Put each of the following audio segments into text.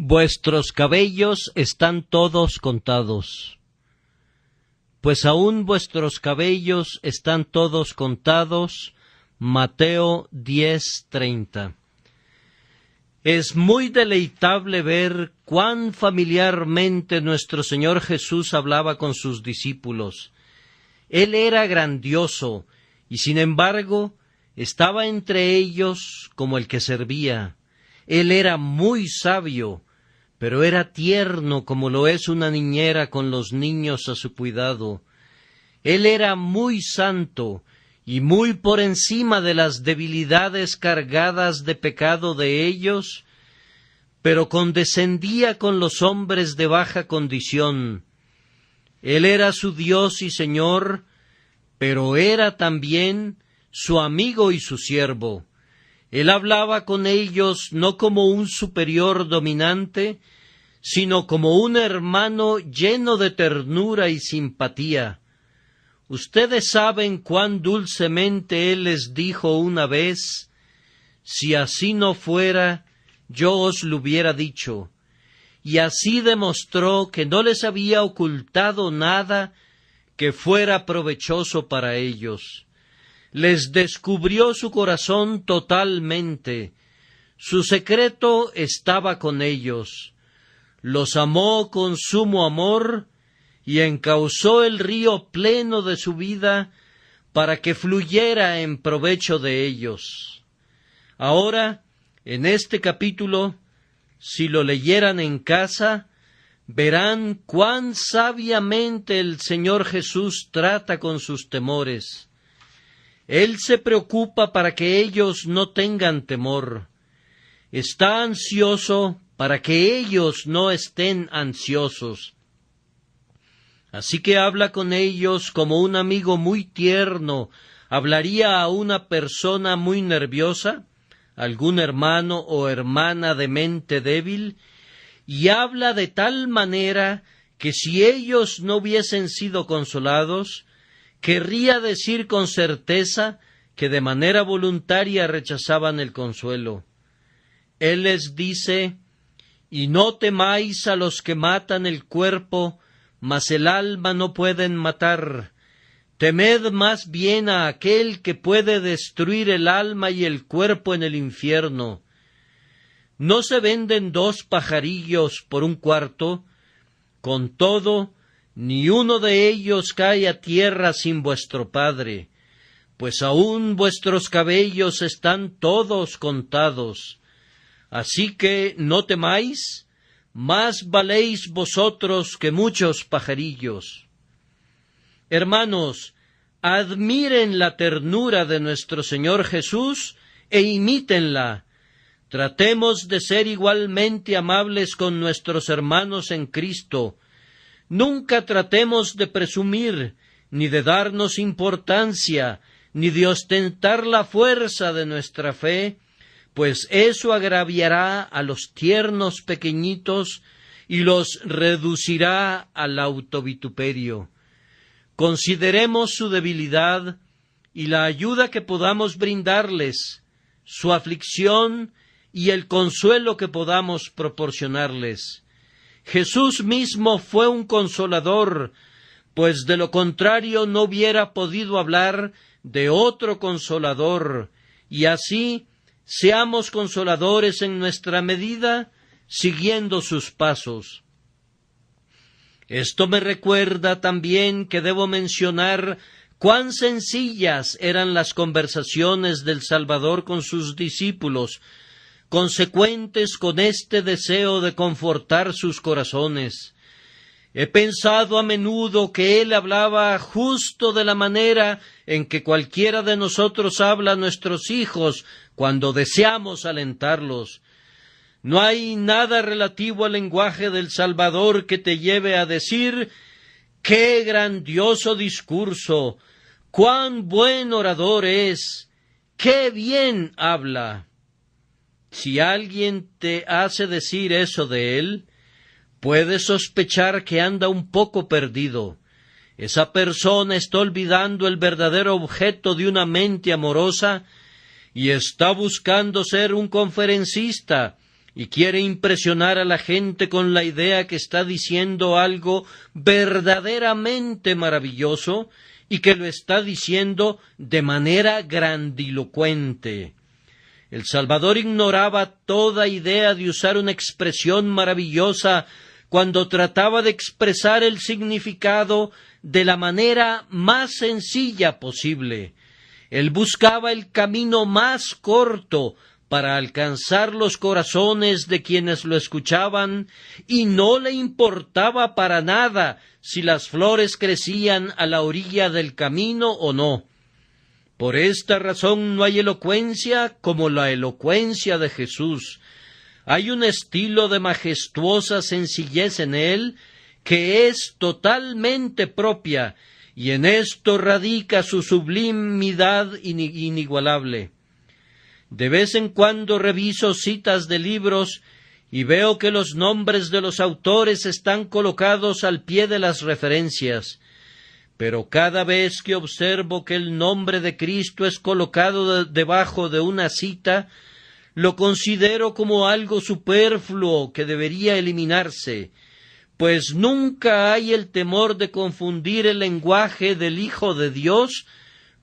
Vuestros cabellos están todos contados. Pues aún vuestros cabellos están todos contados. Mateo 10:30. Es muy deleitable ver cuán familiarmente nuestro Señor Jesús hablaba con sus discípulos. Él era grandioso y sin embargo estaba entre ellos como el que servía. Él era muy sabio, pero era tierno como lo es una niñera con los niños a su cuidado. Él era muy santo y muy por encima de las debilidades cargadas de pecado de ellos, pero condescendía con los hombres de baja condición. Él era su Dios y Señor, pero era también su amigo y su siervo. Él hablaba con ellos no como un superior dominante, sino como un hermano lleno de ternura y simpatía. Ustedes saben cuán dulcemente Él les dijo una vez: «Si así no fuera, yo os lo hubiera dicho», y así demostró que no les había ocultado nada que fuera provechoso para ellos. Les descubrió su corazón totalmente. Su secreto estaba con ellos. Los amó con sumo amor y encauzó el río pleno de su vida para que fluyera en provecho de ellos. Ahora, en este capítulo, si lo leyeran en casa, verán cuán sabiamente el Señor Jesús trata con sus temores. Él se preocupa para que ellos no tengan temor. Está ansioso para que ellos no estén ansiosos. Así que habla con ellos como un amigo muy tierno hablaría a una persona muy nerviosa, algún hermano o hermana de mente débil, y habla de tal manera que si ellos no hubiesen sido consolados, querría decir con certeza que de manera voluntaria rechazaban el consuelo. Él les dice: «Y no temáis a los que matan el cuerpo, mas el alma no pueden matar. Temed más bien a aquel que puede destruir el alma y el cuerpo en el infierno. ¿No se venden 2 pajarillos por 1 cuarto? Con todo, ni uno de ellos cae a tierra sin vuestro Padre, pues aún vuestros cabellos están todos contados. Así que no temáis, más valéis vosotros que muchos pajarillos». Hermanos, admiren la ternura de nuestro Señor Jesús e imítenla. Tratemos de ser igualmente amables con nuestros hermanos en Cristo. Nunca tratemos de presumir, ni de darnos importancia, ni de ostentar la fuerza de nuestra fe, pues eso agraviará a los tiernos pequeñitos y los reducirá al autovituperio. Consideremos su debilidad y la ayuda que podamos brindarles, su aflicción y el consuelo que podamos proporcionarles. Jesús mismo fue un consolador, pues de lo contrario no hubiera podido hablar de otro consolador, y así seamos consoladores en nuestra medida, siguiendo sus pasos. Esto me recuerda también que debo mencionar cuán sencillas eran las conversaciones del Salvador con sus discípulos, consecuentes con este deseo de confortar sus corazones. He pensado a menudo que él hablaba justo de la manera en que cualquiera de nosotros habla a nuestros hijos cuando deseamos alentarlos. No hay nada relativo al lenguaje del Salvador que te lleve a decir: «¡Qué grandioso discurso! ¡Cuán buen orador es! ¡Qué bien habla!». Si alguien te hace decir eso de él, puedes sospechar que anda un poco perdido. Esa persona está olvidando el verdadero objeto de una mente amorosa y está buscando ser un conferencista y quiere impresionar a la gente con la idea que está diciendo algo verdaderamente maravilloso y que lo está diciendo de manera grandilocuente. El Salvador ignoraba toda idea de usar una expresión maravillosa cuando trataba de expresar el significado de la manera más sencilla posible. Él buscaba el camino más corto para alcanzar los corazones de quienes lo escuchaban, y no le importaba para nada si las flores crecían a la orilla del camino o no. Por esta razón no hay elocuencia como la elocuencia de Jesús. Hay un estilo de majestuosa sencillez en él que es totalmente propia, y en esto radica su sublimidad inigualable. De vez en cuando reviso citas de libros y veo que los nombres de los autores están colocados al pie de las referencias, pero cada vez que observo que el nombre de Cristo es colocado debajo de una cita, lo considero como algo superfluo que debería eliminarse, pues nunca hay el temor de confundir el lenguaje del Hijo de Dios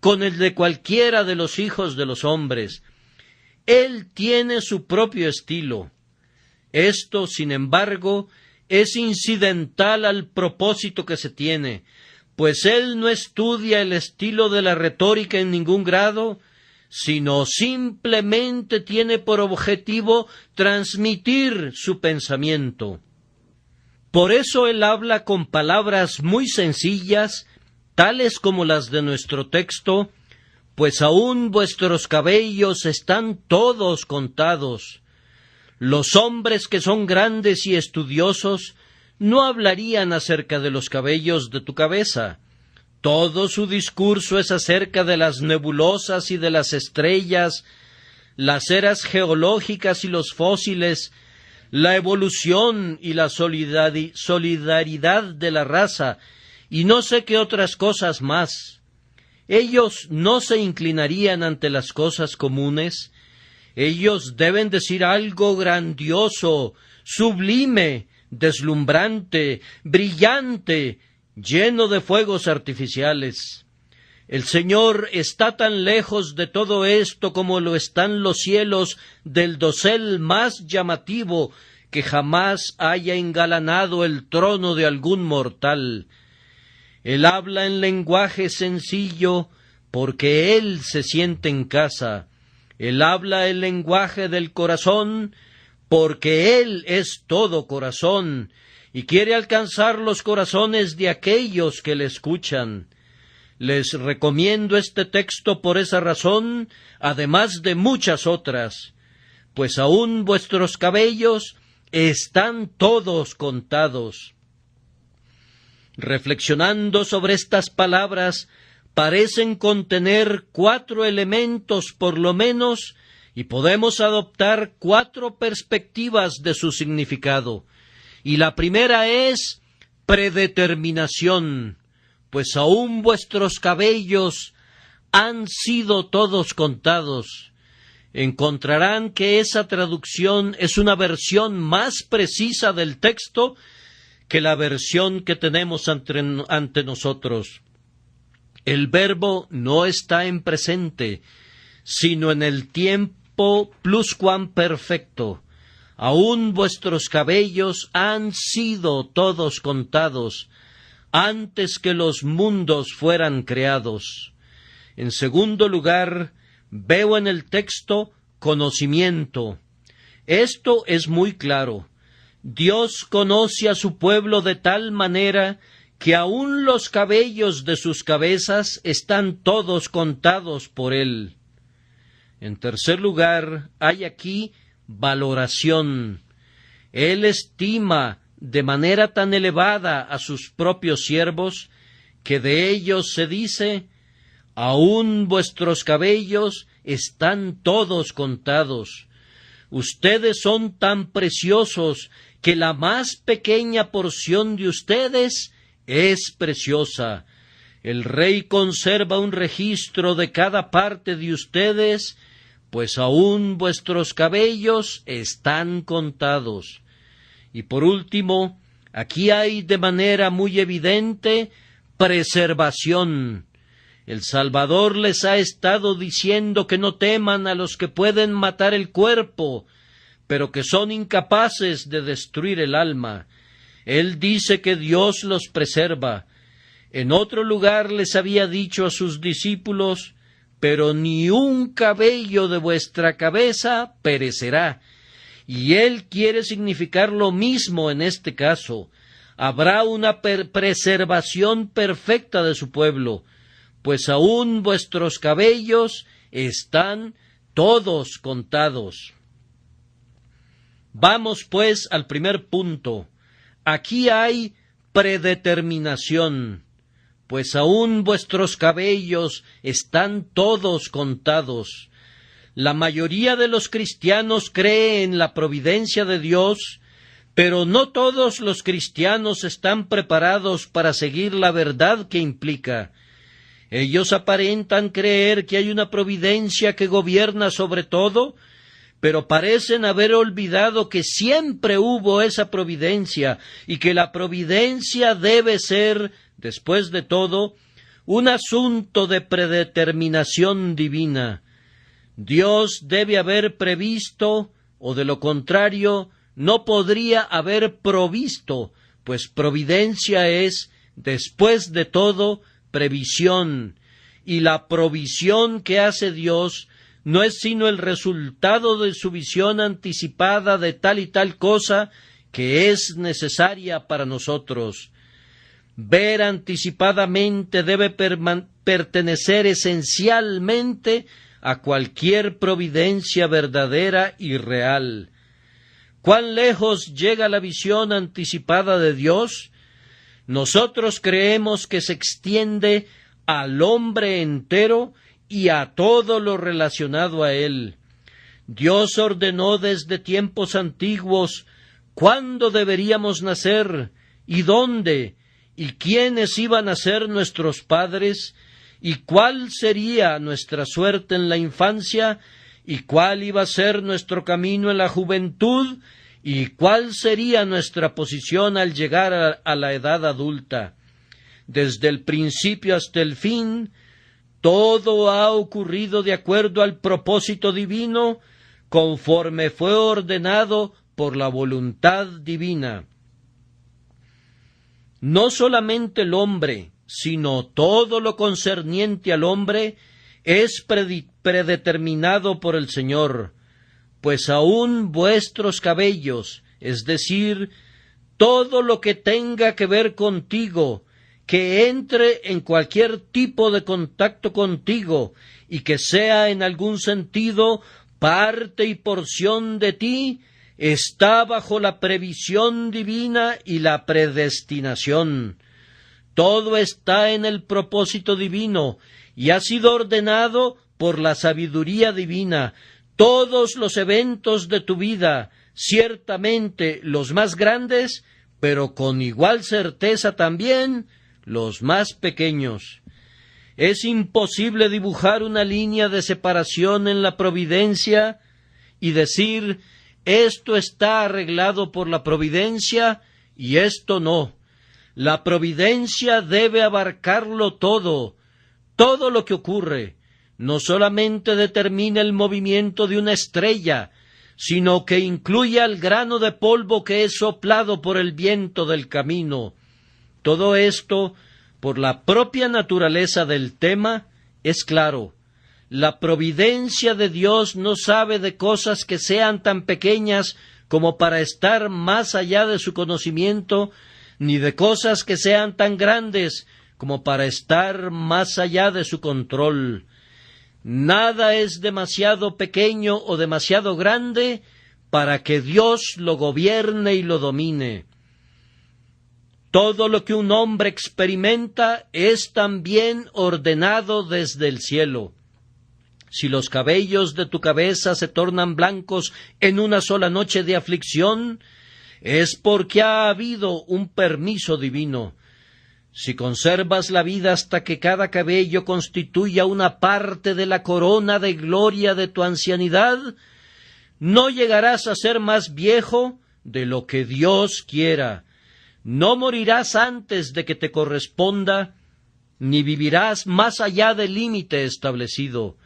con el de cualquiera de los hijos de los hombres. Él tiene su propio estilo. Esto, sin embargo, es incidental al propósito que se tiene, pues él no estudia el estilo de la retórica en ningún grado, sino simplemente tiene por objetivo transmitir su pensamiento. Por eso él habla con palabras muy sencillas, tales como las de nuestro texto, pues aún vuestros cabellos están todos contados. Los hombres que son grandes y estudiosos no hablarían acerca de los cabellos de tu cabeza. Todo su discurso es acerca de las nebulosas y de las estrellas, las eras geológicas y los fósiles, la evolución y la solidaridad de la raza, y no sé qué otras cosas más. Ellos no se inclinarían ante las cosas comunes. Ellos deben decir algo grandioso, sublime, deslumbrante, brillante, lleno de fuegos artificiales. El Señor está tan lejos de todo esto como lo están los cielos del dosel más llamativo que jamás haya engalanado el trono de algún mortal. Él habla en lenguaje sencillo porque Él se siente en casa. Él habla el lenguaje del corazón porque Él es todo corazón y quiere alcanzar los corazones de aquellos que le escuchan. Les recomiendo este texto por esa razón, además de muchas otras, pues aún vuestros cabellos están todos contados. Reflexionando sobre estas palabras, parecen contener 4 elementos por lo menos, y podemos adoptar 4 perspectivas de su significado. Y la primera es predeterminación, pues aún vuestros cabellos han sido todos contados. Encontrarán que esa traducción es una versión más precisa del texto que la versión que tenemos ante nosotros. El verbo no está en presente, sino en el tiempo pluscuamperfecto. Aún vuestros cabellos han sido todos contados, antes que los mundos fueran creados. En segundo lugar, veo en el texto conocimiento. Esto es muy claro. Dios conoce a su pueblo de tal manera que aún los cabellos de sus cabezas están todos contados por Él. En tercer lugar, hay aquí valoración. Él estima de manera tan elevada a sus propios siervos que de ellos se dice: aún vuestros cabellos están todos contados. Ustedes son tan preciosos que la más pequeña porción de ustedes es preciosa. El Rey conserva un registro de cada parte de ustedes pues aún vuestros cabellos están contados. Y por último, aquí hay de manera muy evidente preservación. El Salvador les ha estado diciendo que no teman a los que pueden matar el cuerpo, pero que son incapaces de destruir el alma. Él dice que Dios los preserva. En otro lugar les había dicho a sus discípulos: pero ni un cabello de vuestra cabeza perecerá. Y Él quiere significar lo mismo en este caso. Habrá una preservación perfecta de su pueblo, pues aún vuestros cabellos están todos contados. Vamos pues al primer punto. Aquí hay predeterminación, pues aún vuestros cabellos están todos contados. La mayoría de los cristianos cree en la providencia de Dios, pero no todos los cristianos están preparados para seguir la verdad que implica. Ellos aparentan creer que hay una providencia que gobierna sobre todo, pero parecen haber olvidado que siempre hubo esa providencia y que la providencia debe ser, después de todo, un asunto de predeterminación divina. Dios debe haber previsto, o de lo contrario, no podría haber provisto, pues providencia es, después de todo, previsión, y la provisión que hace Dios no es sino el resultado de su visión anticipada de tal y tal cosa que es necesaria para nosotros. Ver anticipadamente debe pertenecer esencialmente a cualquier providencia verdadera y real. ¿Cuán lejos llega la visión anticipada de Dios? Nosotros creemos que se extiende al hombre entero y a todo lo relacionado a él. Dios ordenó desde tiempos antiguos cuándo deberíamos nacer y dónde, y quiénes iban a ser nuestros padres, y cuál sería nuestra suerte en la infancia, y cuál iba a ser nuestro camino en la juventud, y cuál sería nuestra posición al llegar a la edad adulta. Desde el principio hasta el fin, todo ha ocurrido de acuerdo al propósito divino, conforme fue ordenado por la voluntad divina. No solamente el hombre, sino todo lo concerniente al hombre es predeterminado por el Señor, pues aún vuestros cabellos, es decir, todo lo que tenga que ver contigo, que entre en cualquier tipo de contacto contigo y que sea en algún sentido parte y porción de ti, está bajo la previsión divina y la predestinación. Todo está en el propósito divino y ha sido ordenado por la sabiduría divina. Todos los eventos de tu vida, ciertamente los más grandes, pero con igual certeza también los más pequeños. Es imposible dibujar una línea de separación en la providencia y decir: esto está arreglado por la providencia y esto no. La providencia debe abarcarlo todo. Todo lo que ocurre no solamente determina el movimiento de una estrella, sino que incluye al grano de polvo que es soplado por el viento del camino. Todo esto, por la propia naturaleza del tema, es claro. La providencia de Dios no sabe de cosas que sean tan pequeñas como para estar más allá de su conocimiento, ni de cosas que sean tan grandes como para estar más allá de su control. Nada es demasiado pequeño o demasiado grande para que Dios lo gobierne y lo domine. Todo lo que un hombre experimenta es también ordenado desde el cielo. Si los cabellos de tu cabeza se tornan blancos en una sola noche de aflicción, es porque ha habido un permiso divino. Si conservas la vida hasta que cada cabello constituya una parte de la corona de gloria de tu ancianidad, no llegarás a ser más viejo de lo que Dios quiera. No morirás antes de que te corresponda, ni vivirás más allá del límite establecido.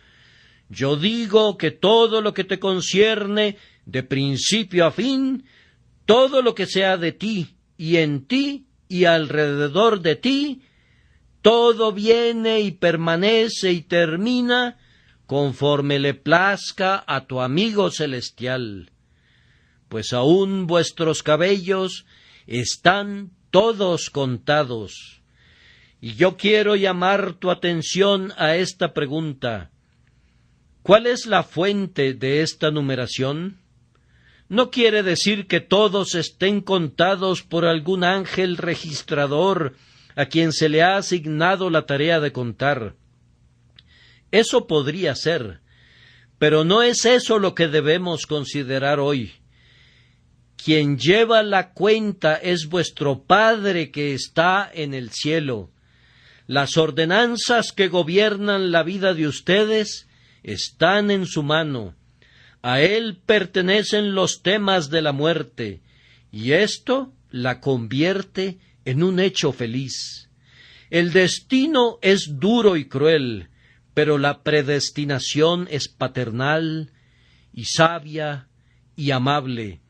Yo digo que todo lo que te concierne, de principio a fin, todo lo que sea de ti y en ti y alrededor de ti, todo viene y permanece y termina conforme le plazca a tu amigo celestial. Pues aún vuestros cabellos están todos contados. Y yo quiero llamar tu atención a esta pregunta. ¿Cuál es la fuente de esta numeración? No quiere decir que todos estén contados por algún ángel registrador a quien se le ha asignado la tarea de contar. Eso podría ser, pero no es eso lo que debemos considerar hoy. Quien lleva la cuenta es vuestro Padre que está en el cielo. Las ordenanzas que gobiernan la vida de ustedes están en su mano. A él pertenecen los temas de la muerte, y esto la convierte en un hecho feliz. El destino es duro y cruel, pero la predestinación es paternal y sabia y amable.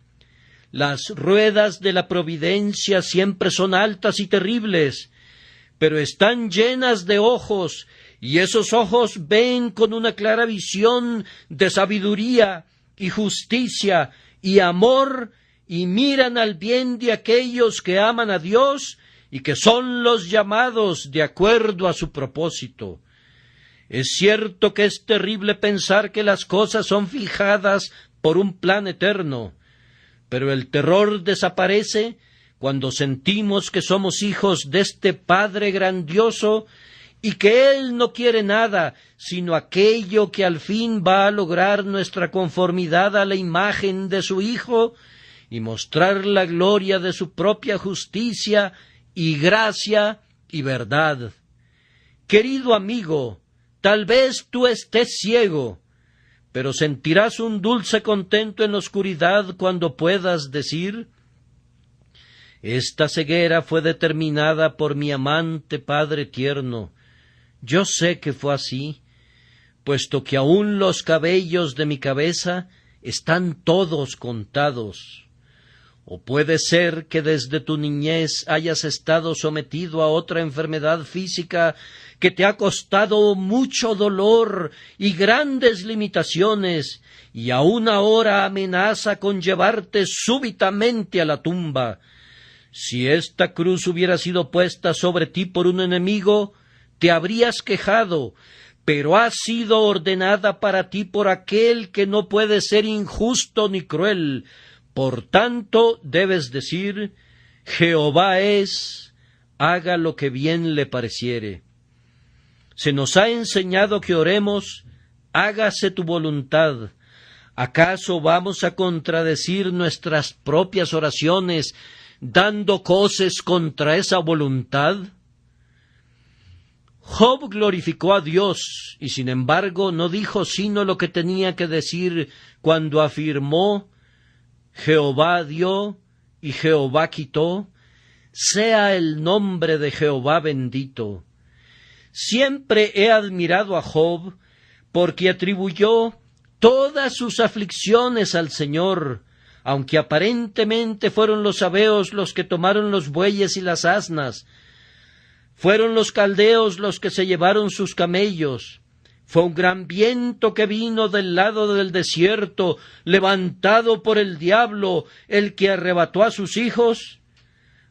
Las ruedas de la providencia siempre son altas y terribles, pero están llenas de ojos, y esos ojos ven con una clara visión de sabiduría y justicia y amor, y miran al bien de aquellos que aman a Dios y que son los llamados de acuerdo a su propósito. Es cierto que es terrible pensar que las cosas son fijadas por un plan eterno, pero el terror desaparece cuando sentimos que somos hijos de este Padre grandioso y que Él no quiere nada sino aquello que al fin va a lograr nuestra conformidad a la imagen de su Hijo y mostrar la gloria de su propia justicia y gracia y verdad. Querido amigo, tal vez tú estés ciego, pero sentirás un dulce contento en la oscuridad cuando puedas decir: esta ceguera fue determinada por mi amante Padre tierno. Yo sé que fue así, puesto que aún los cabellos de mi cabeza están todos contados. O puede ser que desde tu niñez hayas estado sometido a otra enfermedad física que te ha costado mucho dolor y grandes limitaciones, y aún ahora amenaza con llevarte súbitamente a la tumba. Si esta cruz hubiera sido puesta sobre ti por un enemigo, te habrías quejado, pero ha sido ordenada para ti por aquel que no puede ser injusto ni cruel. Por tanto, debes decir: Jehová es, haga lo que bien le pareciere. Se nos ha enseñado que oremos: hágase tu voluntad. ¿Acaso vamos a contradecir nuestras propias oraciones dando coces contra esa voluntad? Job glorificó a Dios y sin embargo no dijo sino lo que tenía que decir cuando afirmó: Jehová dio y Jehová quitó, sea el nombre de Jehová bendito. Siempre he admirado a Job porque atribuyó todas sus aflicciones al Señor, aunque aparentemente fueron los sabeos los que tomaron los bueyes y las asnas. Fueron los caldeos los que se llevaron sus camellos. Fue un gran viento que vino del lado del desierto, levantado por el diablo, el que arrebató a sus hijos.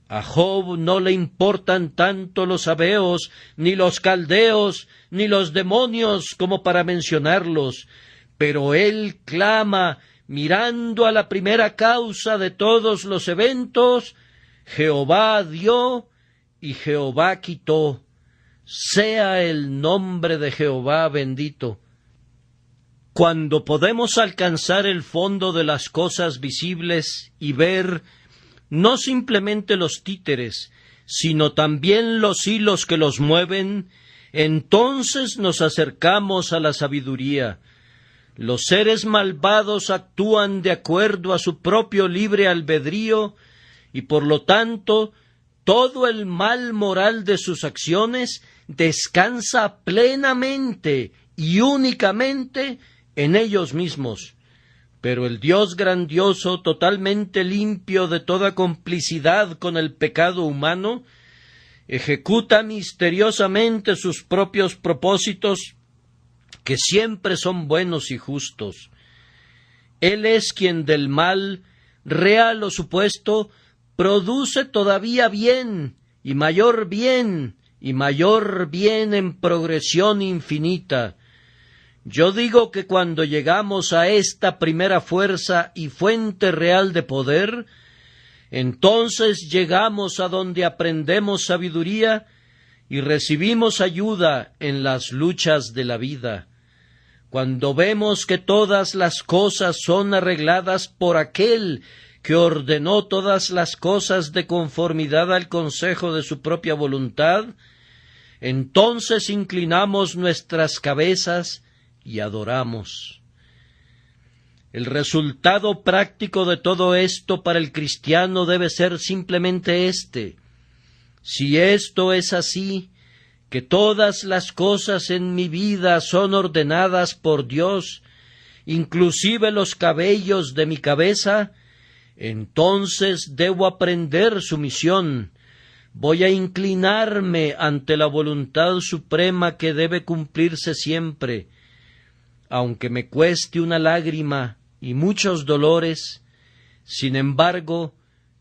A Job no le importan tanto los sabeos, ni los caldeos, ni los demonios como para mencionarlos, pero él clama, mirando a la primera causa de todos los eventos: Jehová dio y Jehová quitó, sea el nombre de Jehová bendito. Cuando podemos alcanzar el fondo de las cosas visibles y ver no simplemente los títeres, sino también los hilos que los mueven, entonces nos acercamos a la sabiduría. Los seres malvados actúan de acuerdo a su propio libre albedrío, y por lo tanto todo el mal moral de sus acciones descansa plenamente y únicamente en ellos mismos. Pero el Dios grandioso, totalmente limpio de toda complicidad con el pecado humano, ejecuta misteriosamente sus propios propósitos, que siempre son buenos y justos. Él es quien del mal, real o supuesto, produce todavía bien y mayor bien en progresión infinita. Yo digo que cuando llegamos a esta primera fuerza y fuente real de poder, entonces llegamos a donde aprendemos sabiduría y recibimos ayuda en las luchas de la vida. Cuando vemos que todas las cosas son arregladas por aquel que ordenó todas las cosas de conformidad al consejo de su propia voluntad, entonces inclinamos nuestras cabezas y adoramos. El resultado práctico de todo esto para el cristiano debe ser simplemente este: si esto es así, que todas las cosas en mi vida son ordenadas por Dios, inclusive los cabellos de mi cabeza, entonces debo aprender sumisión. Voy a inclinarme ante la voluntad suprema que debe cumplirse siempre. Aunque me cueste una lágrima y muchos dolores, sin embargo,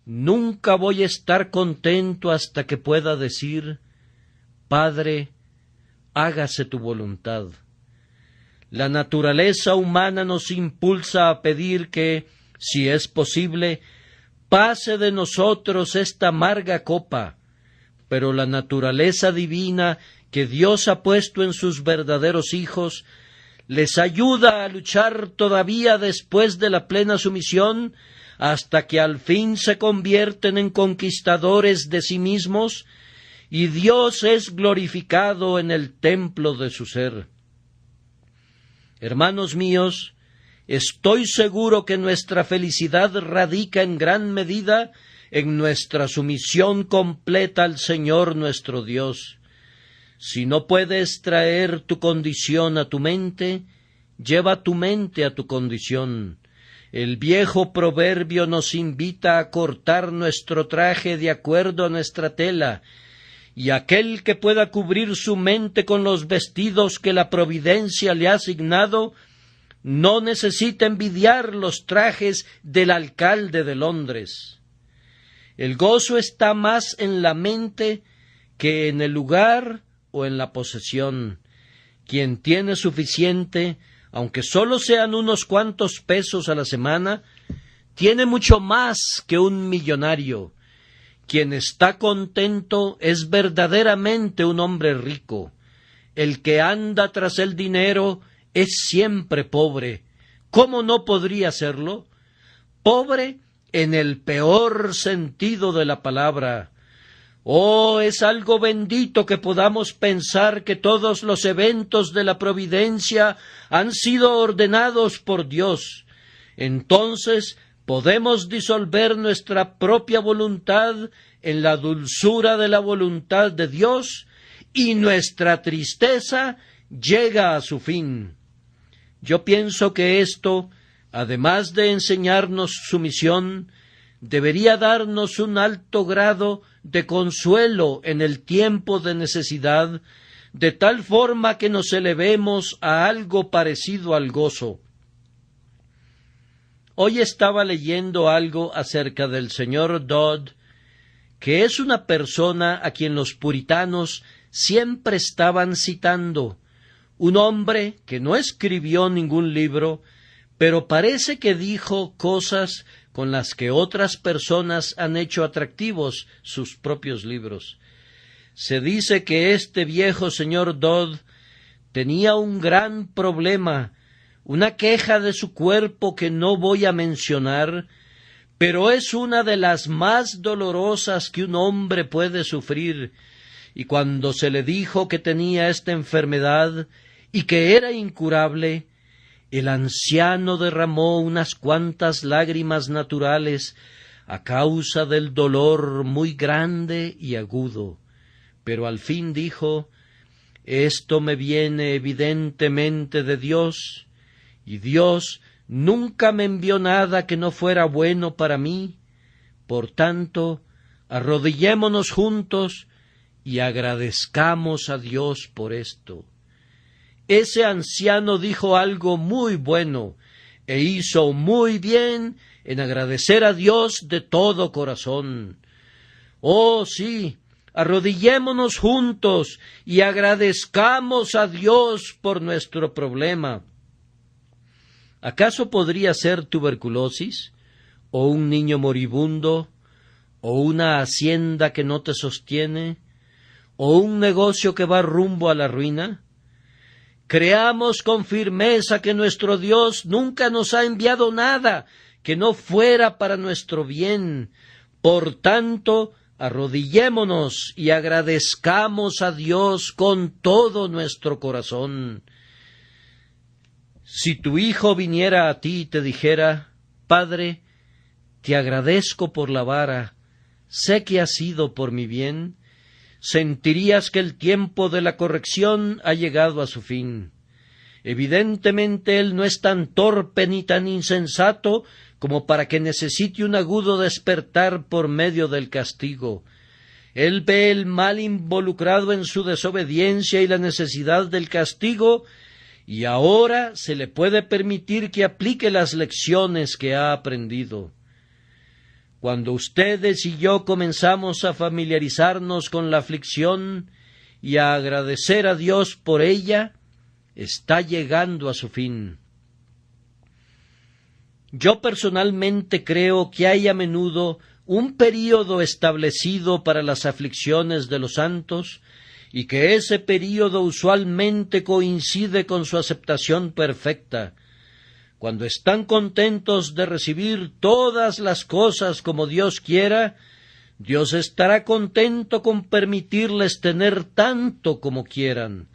nunca voy a estar contento hasta que pueda decir: Padre, hágase tu voluntad. La naturaleza humana nos impulsa a pedir que, si es posible, pase de nosotros esta amarga copa, pero la naturaleza divina que Dios ha puesto en sus verdaderos hijos les ayuda a luchar todavía después de la plena sumisión, hasta que al fin se convierten en conquistadores de sí mismos, y Dios es glorificado en el templo de su ser. Hermanos míos, estoy seguro que nuestra felicidad radica en gran medida en nuestra sumisión completa al Señor nuestro Dios. Si no puedes traer tu condición a tu mente, lleva tu mente a tu condición. El viejo proverbio nos invita a cortar nuestro traje de acuerdo a nuestra tela, y aquel que pueda cubrir su mente con los vestidos que la providencia le ha asignado, no necesita envidiar los trajes del alcalde de Londres. El gozo está más en la mente que en el lugar o en la posesión. Quien tiene suficiente, aunque solo sean unos cuantos pesos a la semana, tiene mucho más que un millonario. Quien está contento es verdaderamente un hombre rico. El que anda tras el dinero es siempre pobre. ¿Cómo no podría serlo? Pobre en el peor sentido de la palabra. Oh, es algo bendito que podamos pensar que todos los eventos de la providencia han sido ordenados por Dios. Entonces podemos disolver nuestra propia voluntad en la dulzura de la voluntad de Dios, y nuestra tristeza llega a su fin. Yo pienso que esto, además de enseñarnos sumisión, debería darnos un alto grado de consuelo en el tiempo de necesidad, de tal forma que nos elevemos a algo parecido al gozo. Hoy estaba leyendo algo acerca del señor Dodd, que es una persona a quien los puritanos siempre estaban citando, un hombre que no escribió ningún libro, pero parece que dijo cosas con las que otras personas han hecho atractivos sus propios libros. Se dice que este viejo señor Dodd tenía un gran problema, una queja de su cuerpo que no voy a mencionar, pero es una de las más dolorosas que un hombre puede sufrir, y cuando se le dijo que tenía esta enfermedad y que era incurable, el anciano derramó unas cuantas lágrimas naturales a causa del dolor muy grande y agudo, pero al fin dijo: «Esto me viene evidentemente de Dios, y Dios nunca me envió nada que no fuera bueno para mí. Por tanto, arrodillémonos juntos y agradezcamos a Dios por esto». Ese anciano dijo algo muy bueno e hizo muy bien en agradecer a Dios de todo corazón. Oh, sí, arrodillémonos juntos y agradezcamos a Dios por nuestro problema. ¿Acaso podría ser tuberculosis, o un niño moribundo, o una hacienda que no te sostiene, o un negocio que va rumbo a la ruina? Creamos con firmeza que nuestro Dios nunca nos ha enviado nada que no fuera para nuestro bien. Por tanto, arrodillémonos y agradezcamos a Dios con todo nuestro corazón. Si tu hijo viniera a ti y te dijera: «Padre, te agradezco por la vara, sé que ha sido por mi bien», sentirías que el tiempo de la corrección ha llegado a su fin. Evidentemente él no es tan torpe ni tan insensato como para que necesite un agudo despertar por medio del castigo. Él ve el mal involucrado en su desobediencia y la necesidad del castigo, y ahora se le puede permitir que aplique las lecciones que ha aprendido. Cuando ustedes y yo comenzamos a familiarizarnos con la aflicción y a agradecer a Dios por ella, está llegando a su fin. Yo personalmente creo que hay a menudo un período establecido para las aflicciones de los santos, y que ese período usualmente coincide con su aceptación perfecta. Cuando están contentos de recibir todas las cosas como Dios quiera, Dios estará contento con permitirles tener tanto como quieran.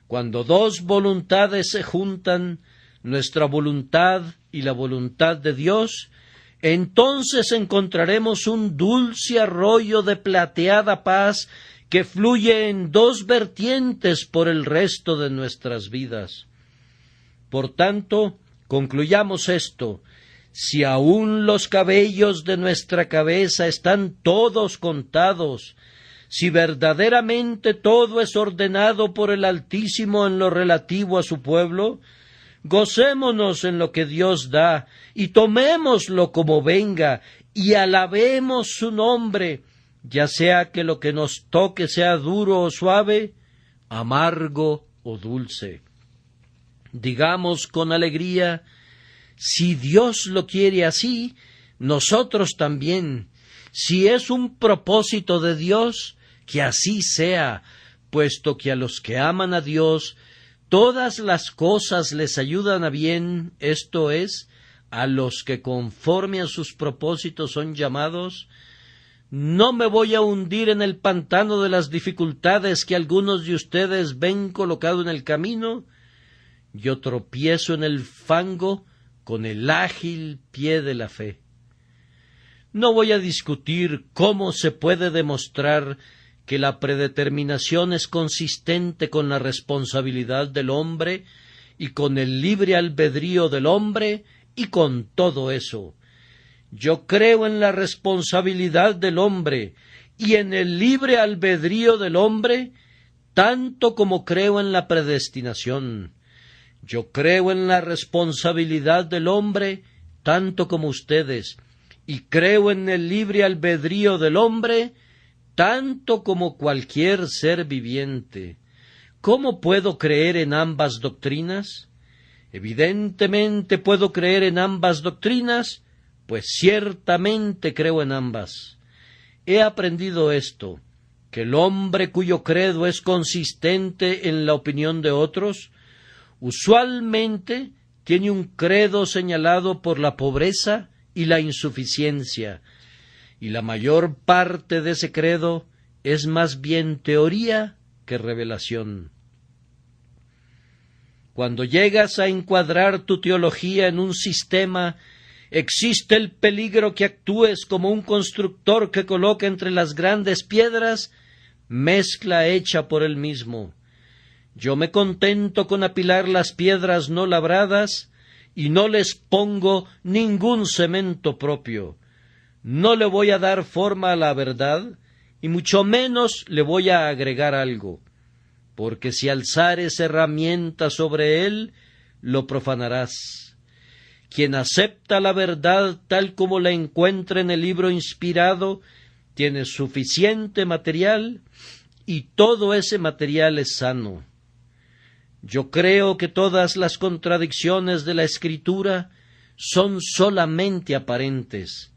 Cuando dos voluntades se juntan, nuestra voluntad y la voluntad de Dios, entonces encontraremos un dulce arroyo de plateada paz que fluye en dos vertientes por el resto de nuestras vidas. Por tanto, concluyamos esto: si aún los cabellos de nuestra cabeza están todos contados, si verdaderamente todo es ordenado por el Altísimo en lo relativo a su pueblo, gocémonos en lo que Dios da, y tomémoslo como venga, y alabemos su nombre, ya sea que lo que nos toque sea duro o suave, amargo o dulce. Digamos con alegría: si Dios lo quiere así, nosotros también. Si es un propósito de Dios, que así sea, puesto que a los que aman a Dios, todas las cosas les ayudan a bien, esto es, a los que conforme a sus propósitos son llamados. No me voy a hundir en el pantano de las dificultades que algunos de ustedes ven colocado en el camino. Yo tropiezo en el fango con el ágil pie de la fe. No voy a discutir cómo se puede demostrar que la predeterminación es consistente con la responsabilidad del hombre y con el libre albedrío del hombre, y con todo eso. Yo creo en la responsabilidad del hombre y en el libre albedrío del hombre, tanto como creo en la predestinación. Yo creo en la responsabilidad del hombre, tanto como ustedes, y creo en el libre albedrío del hombre, tanto como cualquier ser viviente. ¿Cómo puedo creer en ambas doctrinas? Evidentemente puedo creer en ambas doctrinas, pues ciertamente creo en ambas. He aprendido esto, que el hombre cuyo credo es consistente en la opinión de otros, usualmente tiene un credo señalado por la pobreza y la insuficiencia, y la mayor parte de ese credo es más bien teoría que revelación. Cuando llegas a encuadrar tu teología en un sistema, existe el peligro que actúes como un constructor que coloca entre las grandes piedras mezcla hecha por él mismo. Yo me contento con apilar las piedras no labradas y no les pongo ningún cemento propio. No le voy a dar forma a la verdad, y mucho menos le voy a agregar algo, porque si alzares herramienta sobre él, lo profanarás. Quien acepta la verdad tal como la encuentra en el libro inspirado, tiene suficiente material, y todo ese material es sano. Yo creo que todas las contradicciones de la Escritura son solamente aparentes.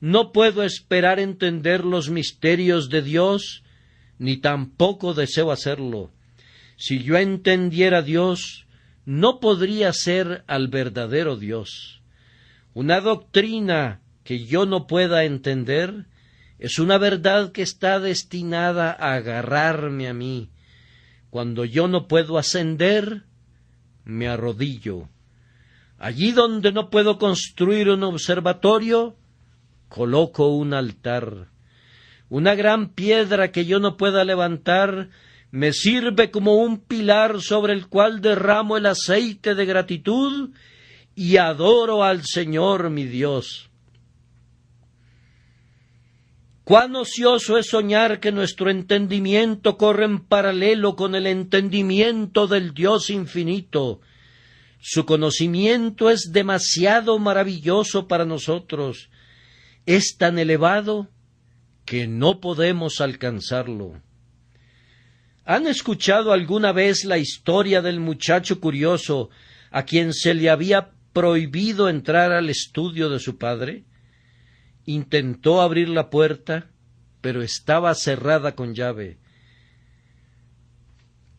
No puedo esperar entender los misterios de Dios, ni tampoco deseo hacerlo. Si yo entendiera a Dios, no podría ser al verdadero Dios. Una doctrina que yo no pueda entender es una verdad que está destinada a agarrarme a mí. Cuando yo no puedo ascender, me arrodillo. Allí donde no puedo construir un observatorio, coloco un altar. Una gran piedra que yo no pueda levantar me sirve como un pilar sobre el cual derramo el aceite de gratitud y adoro al Señor mi Dios. Cuán ocioso es soñar que nuestro entendimiento corre en paralelo con el entendimiento del Dios infinito. Su conocimiento es demasiado maravilloso para nosotros. Es tan elevado que no podemos alcanzarlo. ¿Han escuchado alguna vez la historia del muchacho curioso a quien se le había prohibido entrar al estudio de su padre? Intentó abrir la puerta, pero estaba cerrada con llave.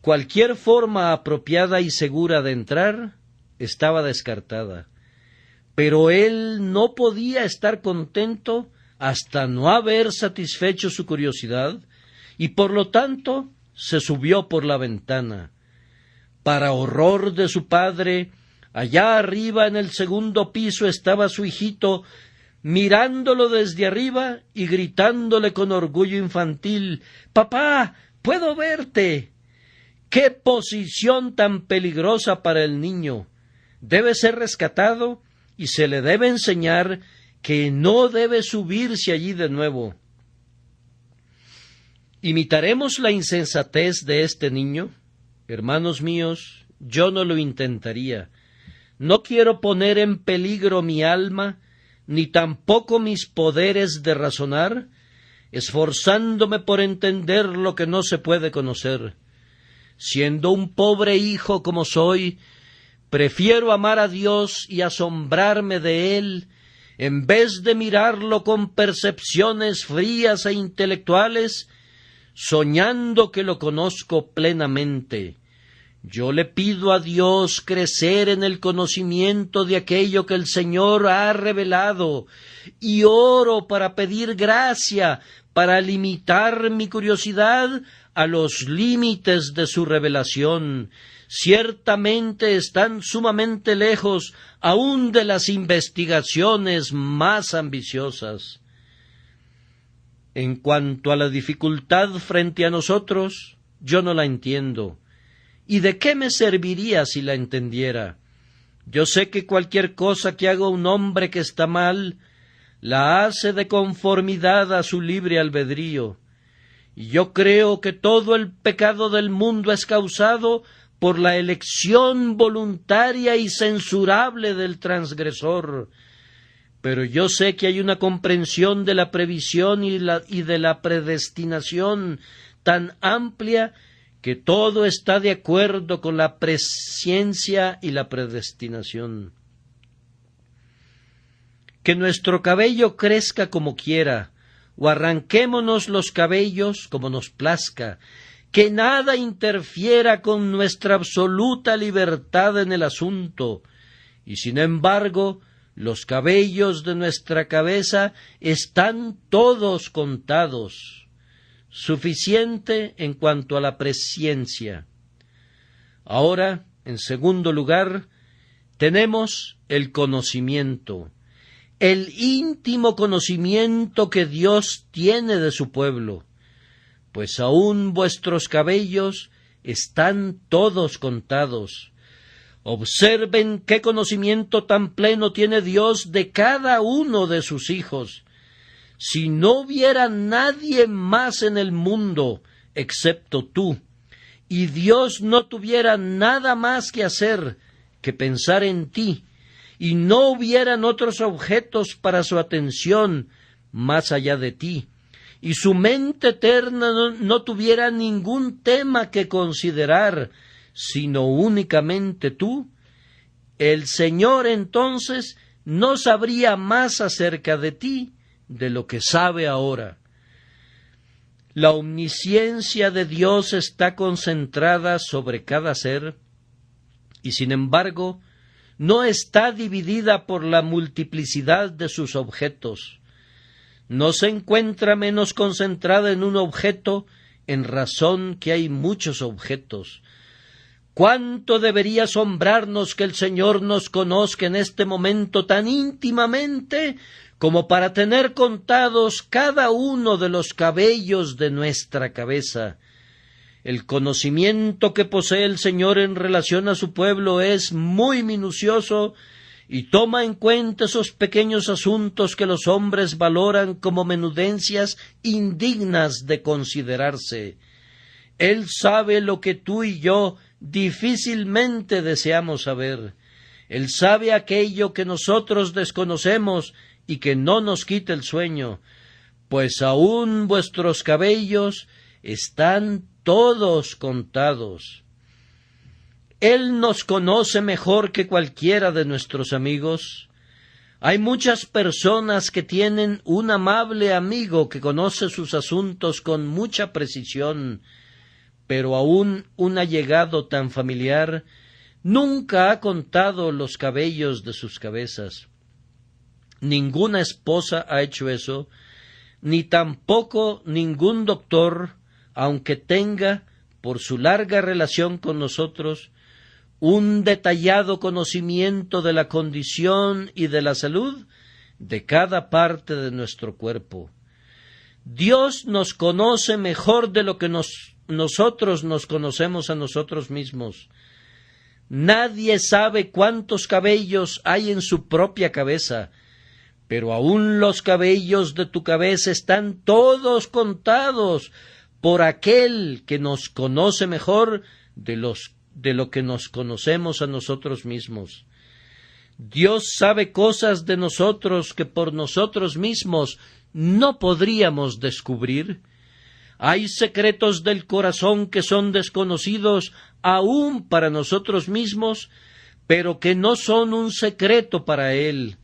Cualquier forma apropiada y segura de entrar estaba descartada, pero él no podía estar contento hasta no haber satisfecho su curiosidad, y por lo tanto se subió por la ventana. Para horror de su padre, allá arriba en el segundo piso estaba su hijito, mirándolo desde arriba y gritándole con orgullo infantil: «¡Papá, puedo verte!». ¡Qué posición tan peligrosa para el niño! Debe ser rescatado y se le debe enseñar que no debe subirse allí de nuevo. ¿Imitaremos la insensatez de este niño? Hermanos míos, yo no lo intentaría. No quiero poner en peligro mi alma, ni tampoco mis poderes de razonar, esforzándome por entender lo que no se puede conocer. Siendo un pobre hijo como soy, prefiero amar a Dios y asombrarme de Él, en vez de mirarlo con percepciones frías e intelectuales, soñando que lo conozco plenamente. Yo le pido a Dios crecer en el conocimiento de aquello que el Señor ha revelado, y oro para pedir gracia para limitar mi curiosidad a los límites de su revelación. Ciertamente están sumamente lejos aún de las investigaciones más ambiciosas. En cuanto a la dificultad frente a nosotros, yo no la entiendo. ¿Y de qué me serviría si la entendiera? Yo sé que cualquier cosa que haga un hombre que está mal, la hace de conformidad a su libre albedrío. Y yo creo que todo el pecado del mundo es causado por la elección voluntaria y censurable del transgresor. Pero yo sé que hay una comprensión de la previsión y de la predestinación tan amplia que todo está de acuerdo con la presciencia y la predestinación. Que nuestro cabello crezca como quiera, o arranquémonos los cabellos como nos plazca, que nada interfiera con nuestra absoluta libertad en el asunto, y sin embargo Los cabellos de nuestra cabeza están todos contados. Suficiente en cuanto a la presciencia. Ahora, en segundo lugar, tenemos el conocimiento, el íntimo conocimiento que Dios tiene de su pueblo, pues aún vuestros cabellos están todos contados. Observen qué conocimiento tan pleno tiene Dios de cada uno de sus hijos. Si no hubiera nadie más en el mundo excepto tú, y Dios no tuviera nada más que hacer que pensar en ti, y no hubieran otros objetos para su atención más allá de ti, y su mente eterna no tuviera ningún tema que considerar, sino únicamente tú, el Señor entonces no sabría más acerca de ti de lo que sabe ahora. La omnisciencia de Dios está concentrada sobre cada ser, y sin embargo no está dividida por la multiplicidad de sus objetos. No se encuentra menos concentrada en un objeto en razón que hay muchos objetos. ¿Cuánto debería asombrarnos que el Señor nos conozca en este momento tan íntimamente como para tener contados cada uno de los cabellos de nuestra cabeza? El conocimiento que posee el Señor en relación a su pueblo es muy minucioso y toma en cuenta esos pequeños asuntos que los hombres valoran como menudencias indignas de considerarse. Él sabe lo que tú y yo difícilmente deseamos saber. Él sabe aquello que nosotros desconocemos y que no nos quita el sueño, pues aún vuestros cabellos están todos contados. Él nos conoce mejor que cualquiera de nuestros amigos. Hay muchas personas que tienen un amable amigo que conoce sus asuntos con mucha precisión, pero aún un allegado tan familiar nunca ha contado los cabellos de sus cabezas. Ninguna esposa ha hecho eso, ni tampoco ningún doctor, aunque tenga, por su larga relación con nosotros, un detallado conocimiento de la condición y de la salud de cada parte de nuestro cuerpo. Dios nos conoce mejor de lo que nosotros nos conocemos a nosotros mismos. Nadie sabe cuántos cabellos hay en su propia cabeza, pero aún los cabellos de tu cabeza están todos contados por aquel que nos conoce mejor de lo que nos conocemos a nosotros mismos. Dios sabe cosas de nosotros que por nosotros mismos no podríamos descubrir. Hay secretos del corazón que son desconocidos aún para nosotros mismos, pero que no son un secreto para Él.